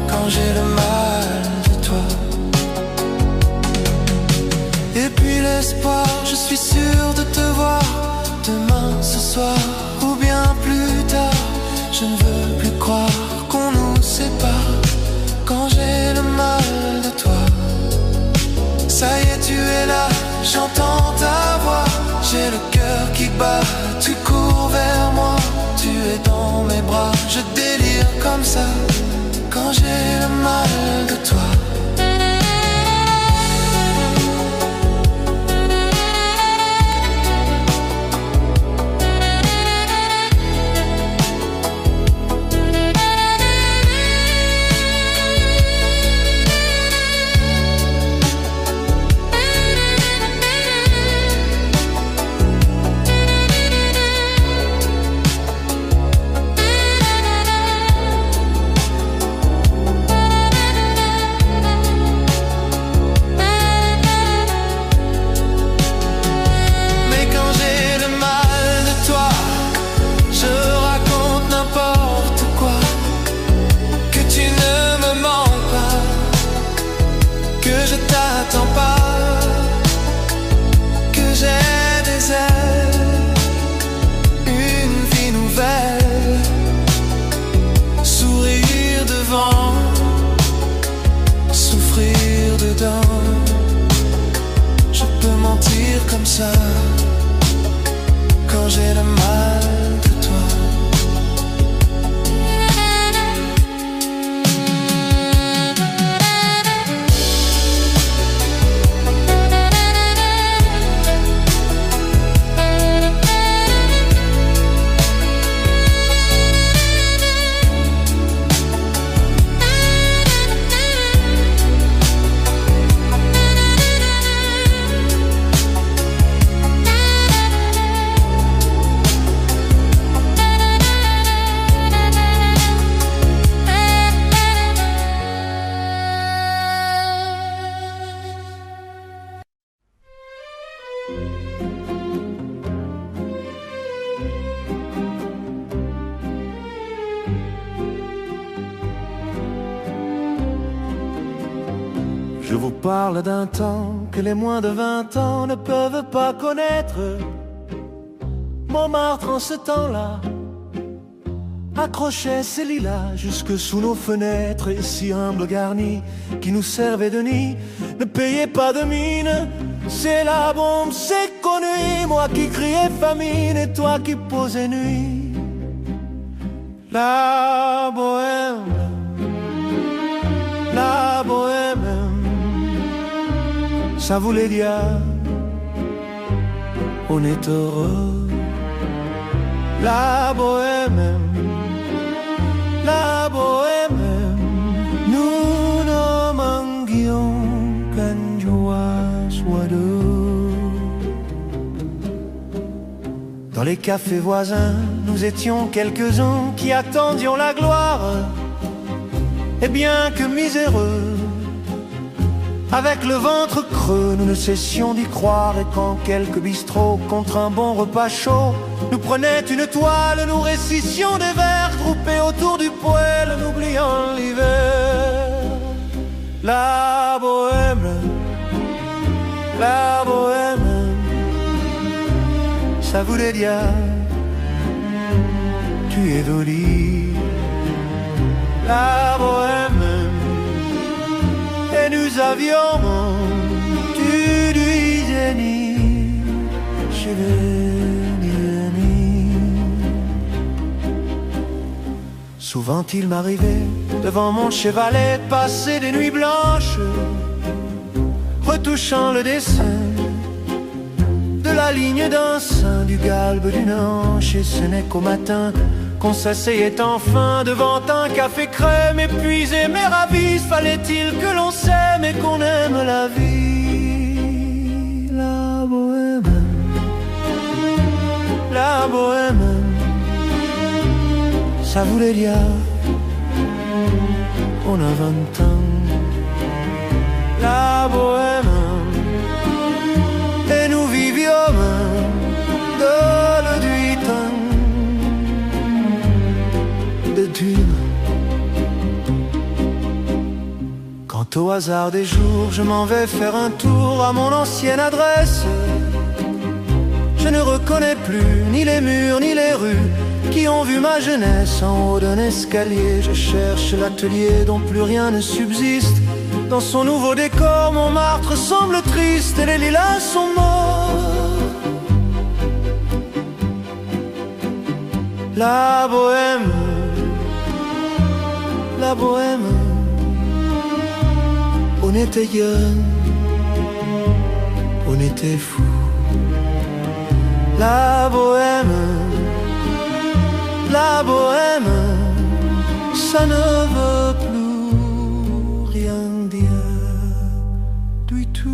quand j'ai le mal de toi. Et puis l'espoir, je suis sûr de te voir demain, ce soir ou bien plus tard. Je ne veux plus croire qu'on nous sépare quand j'ai le mal de toi. Ça y est, tu es là, j'entends ta voix. J'ai le cœur qui bat, tu cours vers moi. Tu es dans mes bras, je délire comme ça quand j'ai le mal de toi. Je peux mentir comme ça quand j'ai le mal de toi. Je vous parle d'un temps que les moins de 20 ans ne peuvent pas connaître. Montmartre en ce temps-là accrochait ses lilas jusque sous nos fenêtres, et si humble garni qui nous servait de nid ne payait pas de mine. C'est la bombe, c'est connu, moi qui criais famine et toi qui posais nuit. La bohème, la bohème, ça voulait dire on est heureux La bohème, la bohème, nous ne manquions qu'une joie soit deux. Dans les cafés voisins, nous étions quelques-uns qui attendions la gloire. Et bien que miséreux, avec le ventre creux, nous ne cessions d'y croire. Et quand quelques bistrots, contre un bon repas chaud, nous prenaient une toile, nous récissions des vers groupés autour du poêle, n'oubliant l'hiver. La bohème, ça voulait dire tu es jolie. La bohème, et nous avions du génie chez les amis. Souvent il m'arrivait devant mon chevalet de passer des nuits blanches, retouchant le dessin de la ligne d'un sein, du galbe d'une hanche. Et ce n'est qu'au matin qu'on s'asseyait enfin devant un café crème épuisé mais ravi. Fallait-il que l'on s'aime et qu'on aime la vie. La bohème, ça voulait dire on a 20 ans. La bohème, et nous vivions de le temps de thunes. Quand au hasard des jours je m'en vais faire un tour à mon ancienne adresse, je ne reconnais plus ni les murs ni les rues qui ont vu ma jeunesse. En haut d'un escalier je cherche l'atelier dont plus rien ne subsiste. Dans son nouveau décor, Montmartre semble triste et les lilas sont morts. La bohème, on était jeunes, on était fous. La bohème, ça ne veut plus rien dire du tout.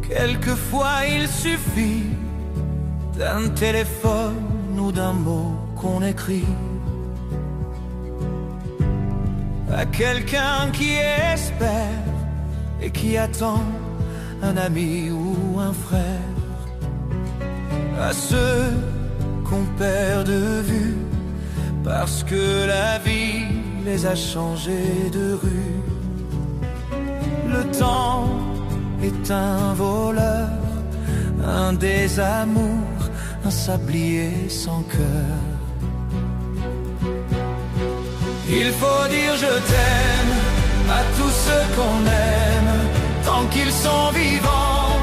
Quelquefois il suffit d'un téléphone ou d'un mot qu'on écrit à quelqu'un qui espère et qui attend un ami ou un frère, à ceux qu'on perd de vue parce que la vie les a changés de rue. Le temps est un voleur, un désamour, un sablier sans cœur. Il faut dire je t'aime à tous ceux qu'on aime, tant qu'ils sont vivants,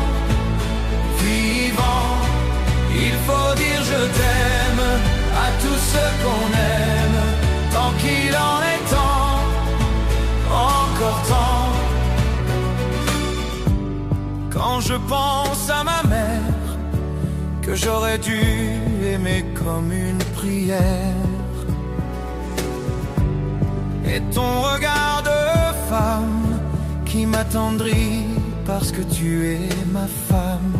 vivants. Il faut dire je t'aime à tous ceux qu'on aime, tant qu'il en est temps, encore temps. Quand je pense à ma mère, que j'aurais dû aimer comme une prière, et ton regard de femme qui m'attendrit parce que tu es ma femme.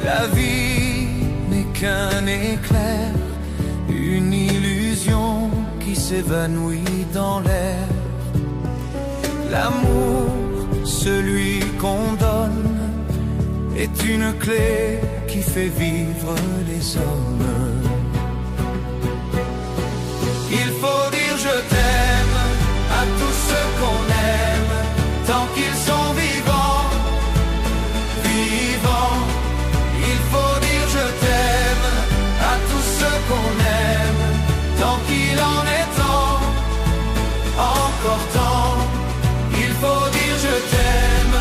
La vie n'est qu'un éclair, une illusion qui s'évanouit dans l'air. L'amour, celui qu'on donne est une clé qui fait vivre les hommes. Il faut dire je t'aime à tous ceux qu'on aime, tant qu'ils sont vivants, vivants. Il faut dire je t'aime à tous ceux qu'on aime, tant qu'il en est temps, encore temps. Il faut dire je t'aime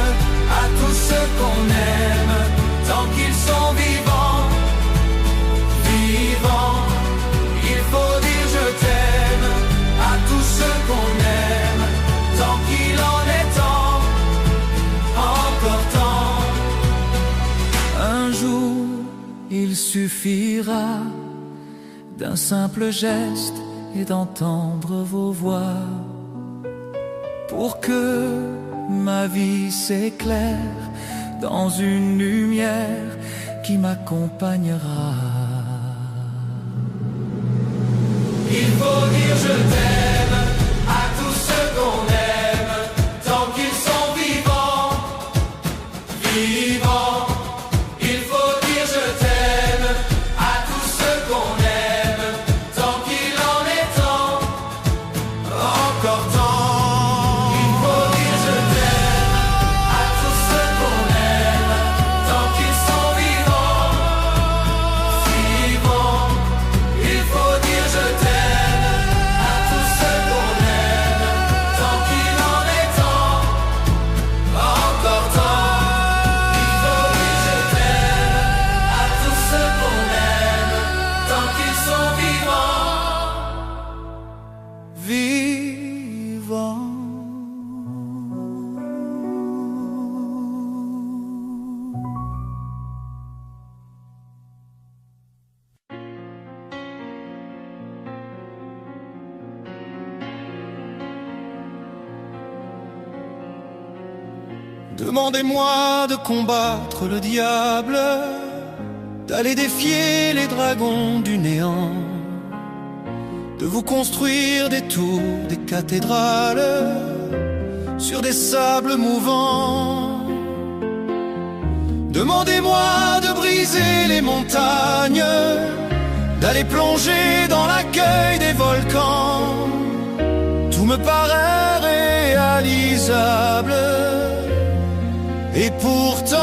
à tous ceux qu'on aime, tant qu'ils sont vivants, vivants. Il faut dire je t'aime à tous ceux qu'on aime, tant qu'il en est temps, encore temps. Un jour, il suffira d'un simple geste et d'entendre vos voix pour que ma vie s'éclaire dans une lumière qui m'accompagnera. Il faut dire je t'aime à tous ceux qu'on aime, tant qu'ils sont vivants, vivants. Il faut dire je t'aime à tous ceux qu'on aime, tant qu'il en est temps, encore temps. Il faut dire je t'aime à tous ceux qu'on aime, tant qu'ils sont vivants, vivants. Il faut dire je t'aime à tous ceux qu'on aime, tant qu'il en est temps, encore temps. Il faut dire je t'aime à tous ceux qu'on aime, tant qu'ils sont vivants, vivants. Demandez-moi de combattre le diable, d'aller défier les dragons du néant, de vous construire des tours, des cathédrales sur des sables mouvants. Demandez-moi de briser les montagnes, d'aller plonger dans l'accueil des volcans. Tout me paraît réalisable. Et pourtant,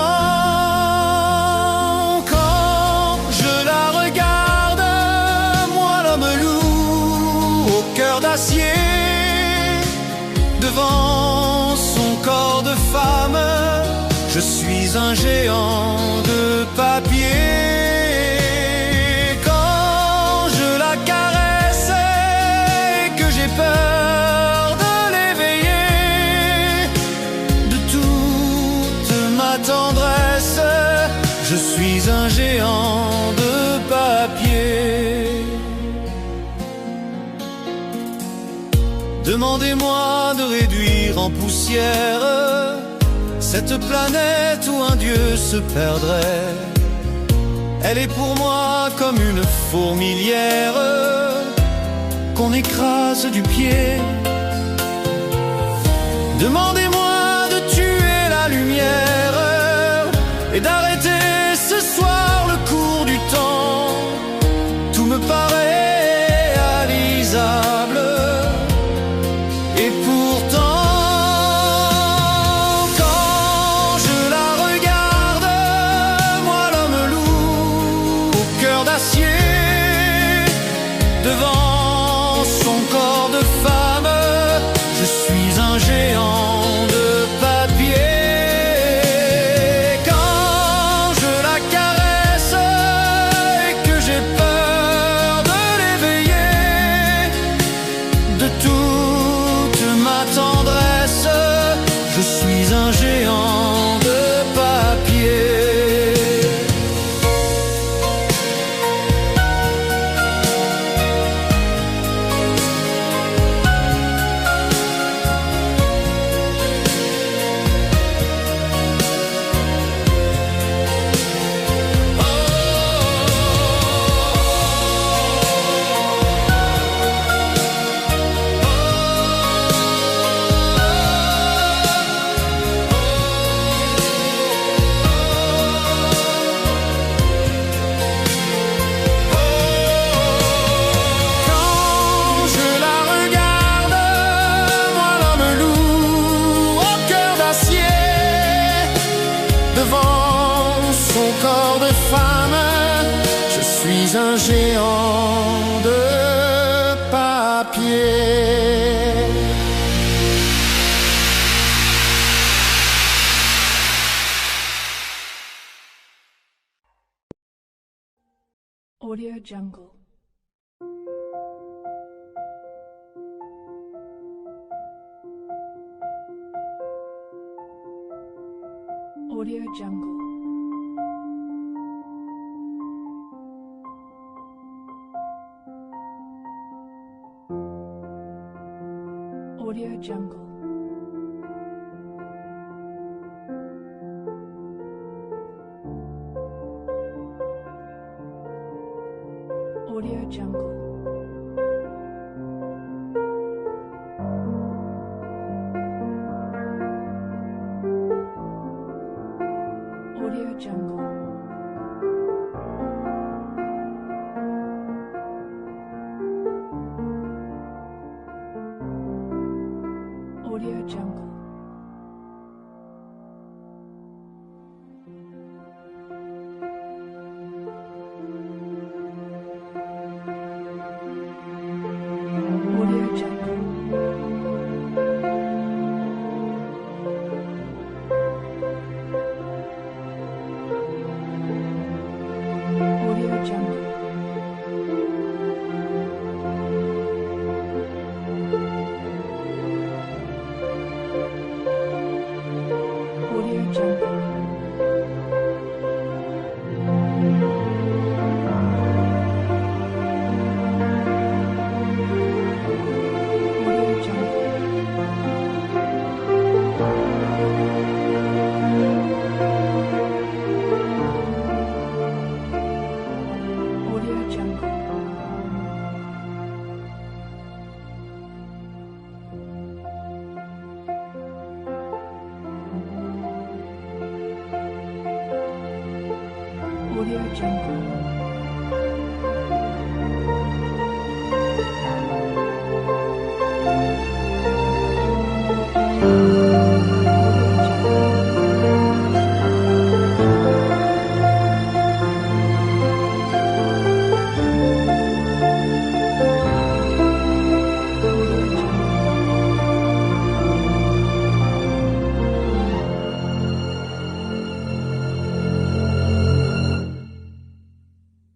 quand je la regarde, moi l'homme loup au cœur d'acier, devant son corps de femme, je suis un géant de papier. Quand je la caresse et que j'ai peur de l'éveiller, de toute ma tendresse, je suis un géant de papier. Demandez-moi de réduire en poussière cette planète où un dieu se perdrait. Elle est pour moi comme une fourmilière qu'on écrase du pied. Demandez-moi de tuer la lumière et d'arrêter ce soir le cours du temps. Tout me paraît réalisable. Et pourtant, quand je la regarde, moi l'homme loup au cœur d'acier, devant son corps de femme, je suis un géant de papier. Quand je la caresse et que j'ai peur de l'éveiller, de toute ma tendresse, je suis un géant de papier. Audio Jungle. Audio Jungle. Audio Jungle. Audio Jungle. Audio Jungle. Audio Jungle. Audio Jungle. Audio Jungle. Audio Jungle. Audio Jungle. Audio Jungle. Audio Jungle.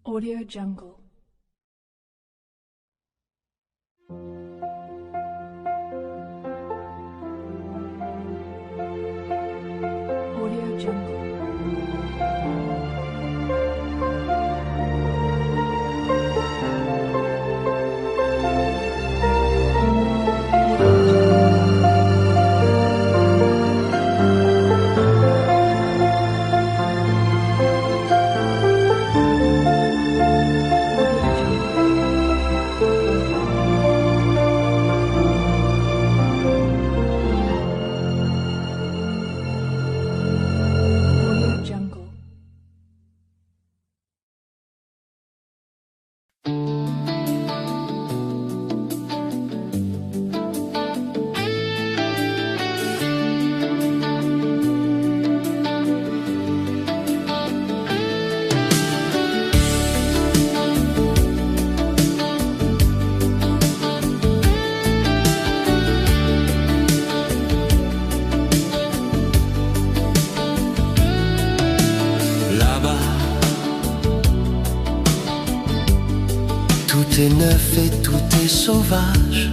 Audio Jungle. Audio Jungle. Audio Jungle. Là-bas, tout est neuf et tout est sauvage.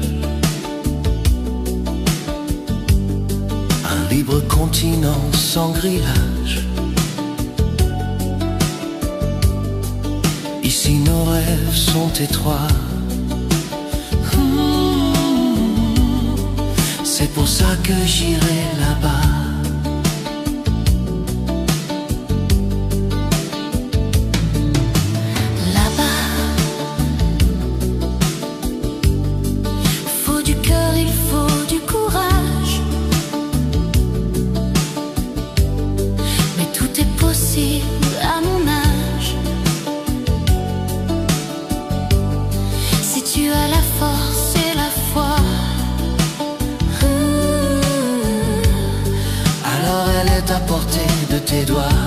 Un libre continent sans grillage. Ici nos rêves sont étroits. C'est pour ça que j'irai là-bas. Là-bas, faut du cœur, il faut du courage. Mais tout est possible à mon âge. Si tu as la force et la foi, Alors elle est à portée de tes doigts.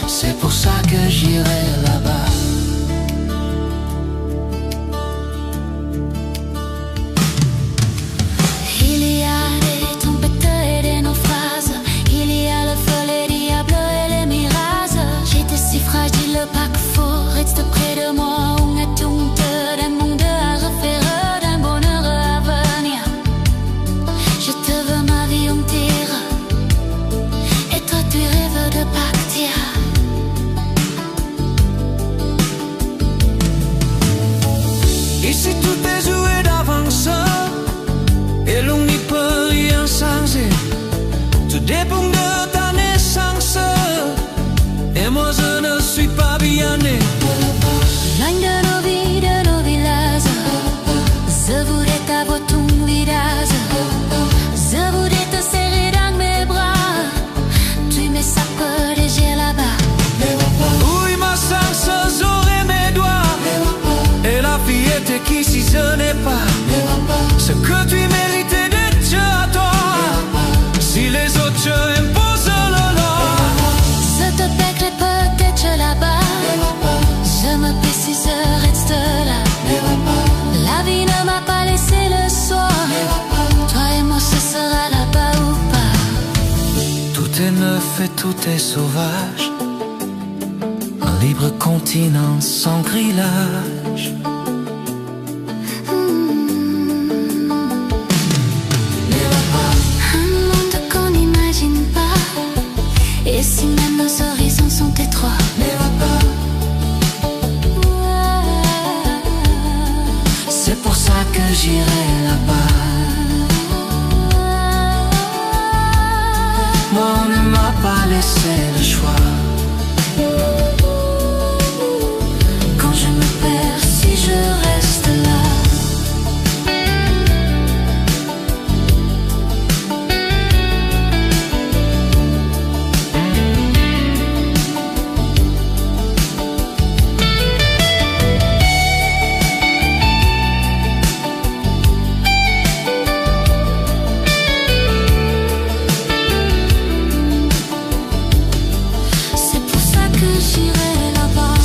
C'est pour ça que j'irai là-bas. il y a des tempêtes et des naufrages. Il y a le feu, les diables et les mirages. Ici tout est joué d'avance et l'on n'y peut rien changer. Tout dépend de ta naissance et moi je ne suis pas bien né. Loin de nos vies, de nos villages, je voudrais t'avoir ton visage. Je voudrais te serrer dans mes bras. Tu me sapes déjà là-bas. Oui, ma chance, j'aurai mes doigts. Et la fillette qui si je n'ai pas ce que tu méritais d'être à toi. Si les autres imposent le leur, Je te paierai peut-être là-bas. Je me paie si je reste là. La vie ne m'a pas laissé le soir. Toi et moi ce sera là-bas ou pas. tout est neuf et tout est sauvage. Un libre continent sans grillage. Un monde qu'on n'imagine pas. Et si même nos horizons sont étroits. C'est pour ça que j'irai là-bas. Moi on ne m'a pas laissé le choix. Quand je me perds, si je reste là. C'est pour ça que j'irai là-bas.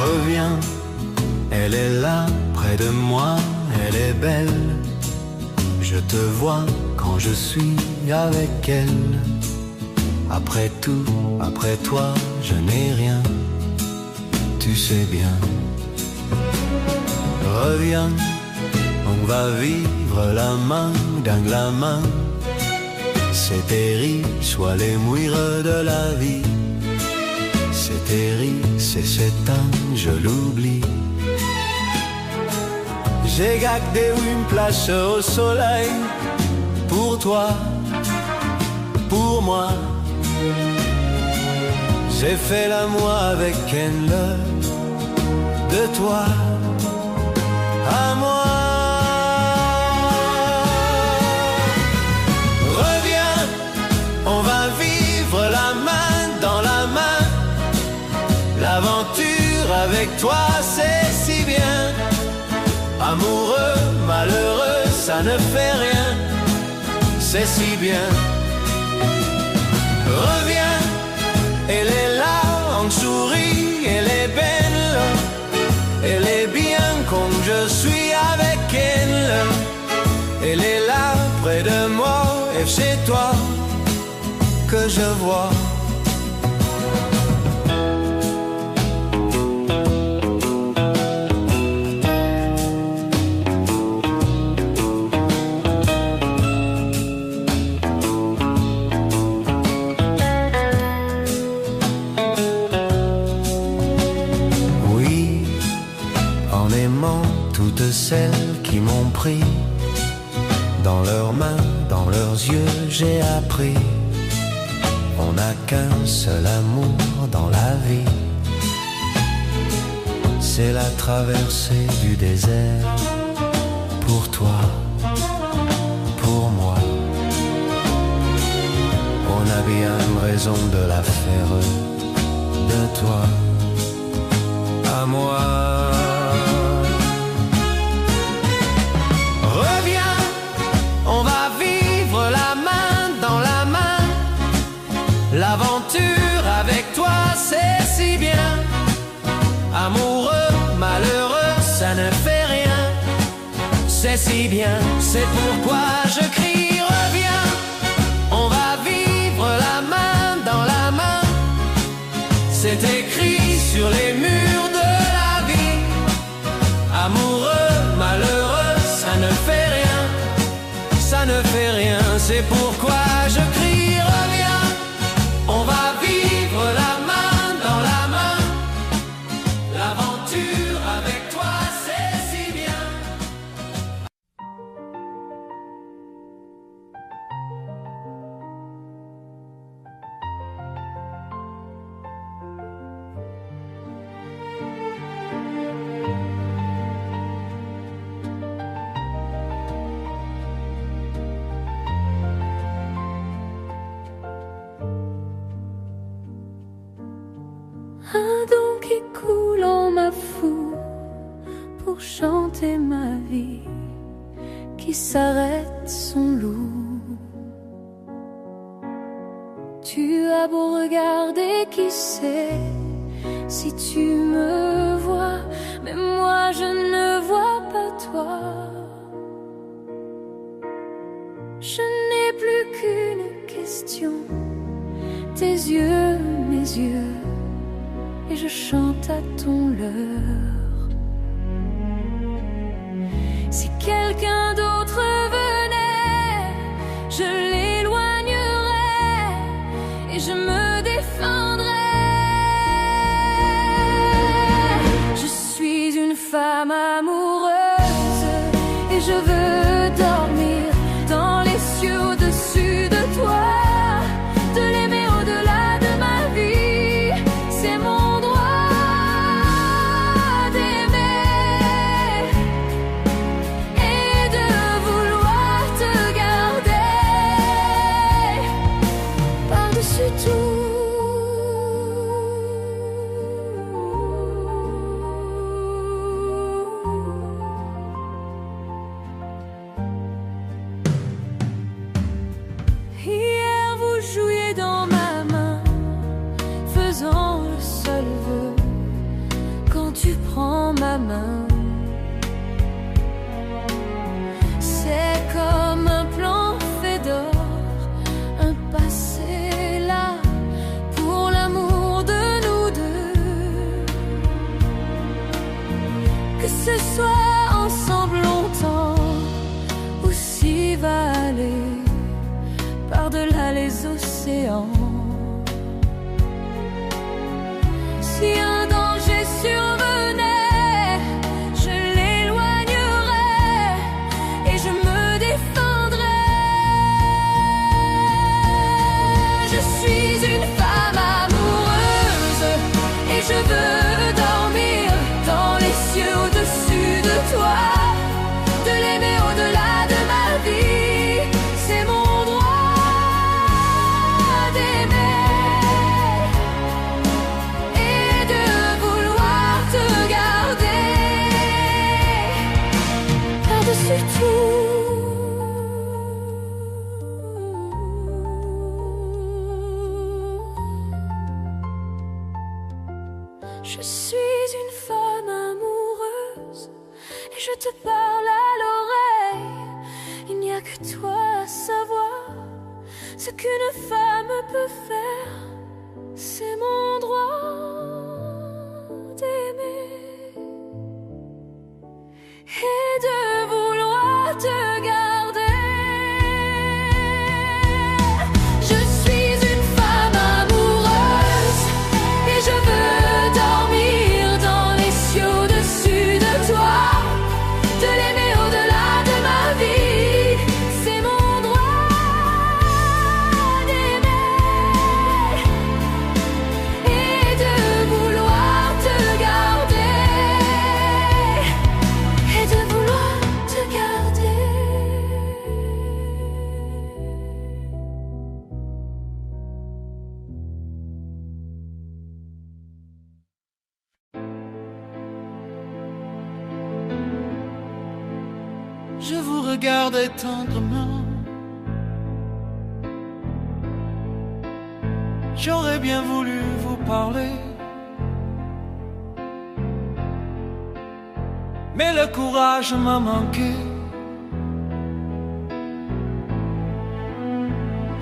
Reviens, elle est là, près de moi, elle est belle. Je te vois quand je suis avec elle. Après tout, après toi, je n'ai rien, tu sais bien. Reviens, on va vivre la main dans la main. C'est terrible, soit les mouires de la vie. C'est terrible, c'est cet an, je l'oublie. J'ai gardé une place au soleil pour toi, pour moi. J'ai fait l'amour avec elle, de toi à moi. Reviens, on va vivre la main dans la main. L'aventure avec toi, c'est si bien. Amoureux, malheureux, ça ne fait rien. C'est si bien. Reviens, elle est là, on sourit, elle est belle. Elle est bien comme je suis avec elle. Elle est là, près de moi, et c'est toi que je vois. Toutes celles qui m'ont pris dans leurs mains, dans leurs yeux, j'ai appris. On n'a qu'un seul amour dans la vie. C'est la traversée du désert. Pour toi, pour moi. On a bien raison de la faire. De toi à moi. Reviens, on va vivre la main sais si bien, c'est pourquoi je crie reviens. On va vivre la main dans la main. C'est écrit sur les murs de la vie. Amoureux, malheureux, ça ne fait rien. Ça ne fait rien, c'est pourquoi je crie reviens. On va vivre la main dans la main. L'aventure avec toi, c'est si bien. Un don qui coule en ma foule pour chanter ma vie, qui s'arrête son loup. Tu as beau regarder, qui sait si tu me vois, mais moi je ne vois pas toi. Je n'ai plus qu'une question, tes yeux, mes yeux, et je chante à ton leurre. Si quelqu'un d'autre venait, je l'éloignerais et je me défendrais. Je suis une femme amoureuse et je veux dormir dans les cieux au-dessus de toi, de l'aimer au-delà de ma vie. C'est mon main. C'est comme un plan fait d'or, un passé là pour l'amour de nous deux. Que ce soit ensemble longtemps ou s'y va aller par-delà les océans. Si un danger survenait, je l'éloignerais et je me défendrais. Je suis une femme amoureuse et je veux dormir dans les cieux au-dessus de toi, de l'aimer au-delà de ma vie. C'est mon je suis une femme amoureuse et je te parle à l'oreille. Il n'y a que toi à savoir ce qu'une femme peut faire. C'est mon droit d'aimer et de vouloir te garder. Je suis une femme amoureuse et je veux dormir dans les cieux au-dessus de toi, de l'aimer au-delà de ma vie. C'est mon droit d'aimer et de vouloir te garder, et de vouloir te garder. Je vous regardais tendrement. J'aurais bien voulu vous parler, mais le courage m'a manqué.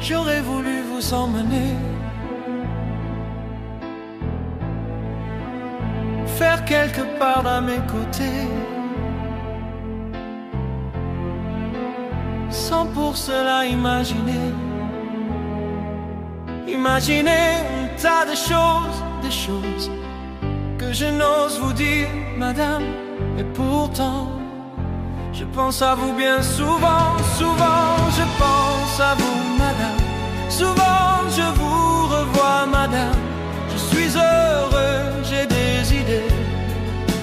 j'aurais voulu vous emmener, faire quelque part à mes côtés, sans pour cela imaginer un tas de choses que je n'ose vous dire, madame. Et pourtant, je pense à vous bien souvent, je pense à vous, madame. Souvent je vous revois, madame. Je suis heureux, j'ai des idées,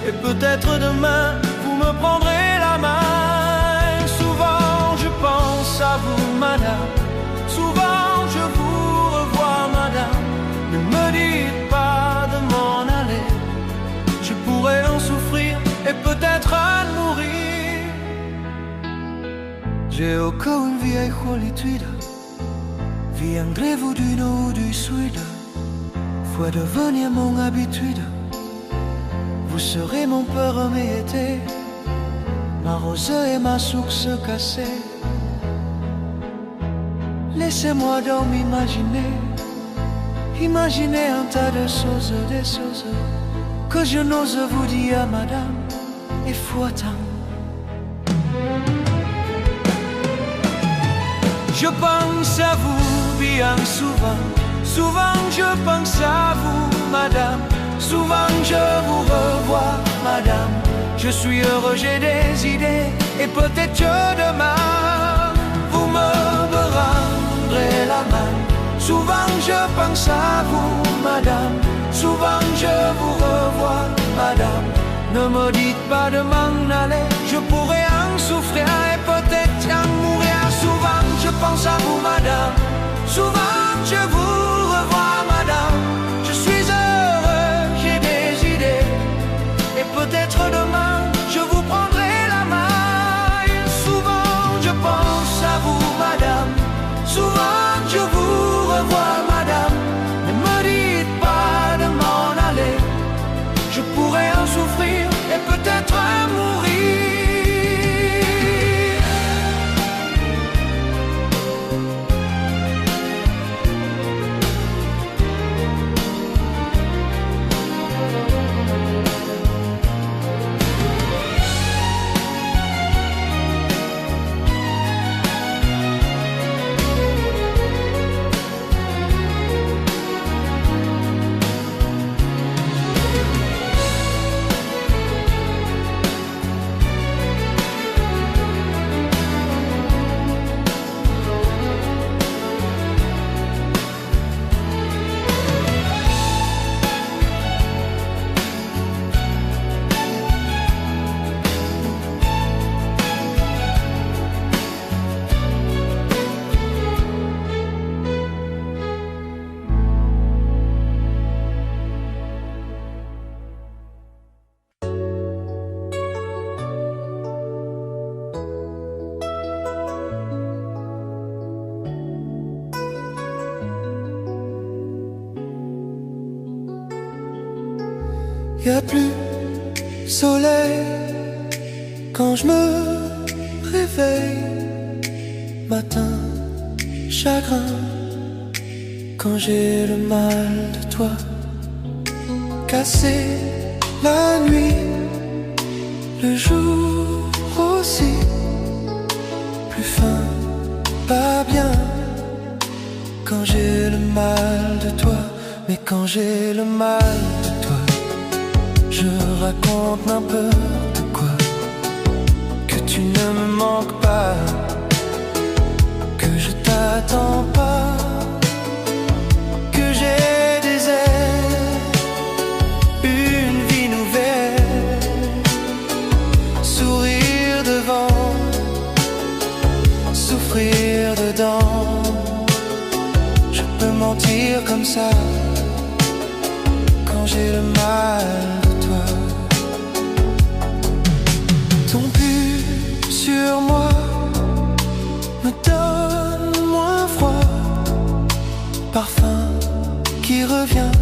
et peut-être demain vous me prendrez la main. Souvent je pense à vous, madame. Souvent je vous revois, madame. Ne me dites pas de m'en aller, je pourrais en souffrir et peut-être en mourir. J'ai au cœur une vieille solitude, vie en grève du nord ou du sud, faut devenir mon habitude. Vous serez mon premier été, ma rosée et ma source cassée. Laissez-moi donc imaginer un tas de choses, des choses que je n'ose vous dire, madame, et faut attendre. Je pense à vous bien souvent je pense à vous, madame. Souvent je vous revois, madame. Je suis heureux, j'ai des idées, et peut-être que demain vous me rendrez la main. Souvent je pense à vous, madame. Souvent je vous revois, madame. Ne me dites pas de m'en aller, je pourrais en souffrir et peut-être en mourir. Souvent je pense à vous, madame. Souvent je vous revois, madame. Je suis heureux, j'ai des idées, et peut-être demain je vous prendrai la main. Souvent je pense à vous, madame. Souvent je vous revois, madame. Ne me dites pas de m'en aller, je pourrais en souffrir et peut-être mourir. Y'a plus soleil quand je me réveille. Matin, chagrin quand j'ai le mal de toi. Cassé la nuit, le jour aussi. Plus fin, pas bien quand j'ai le mal de toi. Mais quand j'ai le mal de toi, je raconte n'importe quoi. Que tu ne me manques pas, que je t'attends pas, que j'ai des ailes, une vie nouvelle, sourire devant, souffrir dedans. Je peux mentir comme ça quand j'ai le mal. Ton pull sur moi me donne moins froid. Parfum qui revient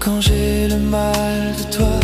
quand j'ai le mal de toi.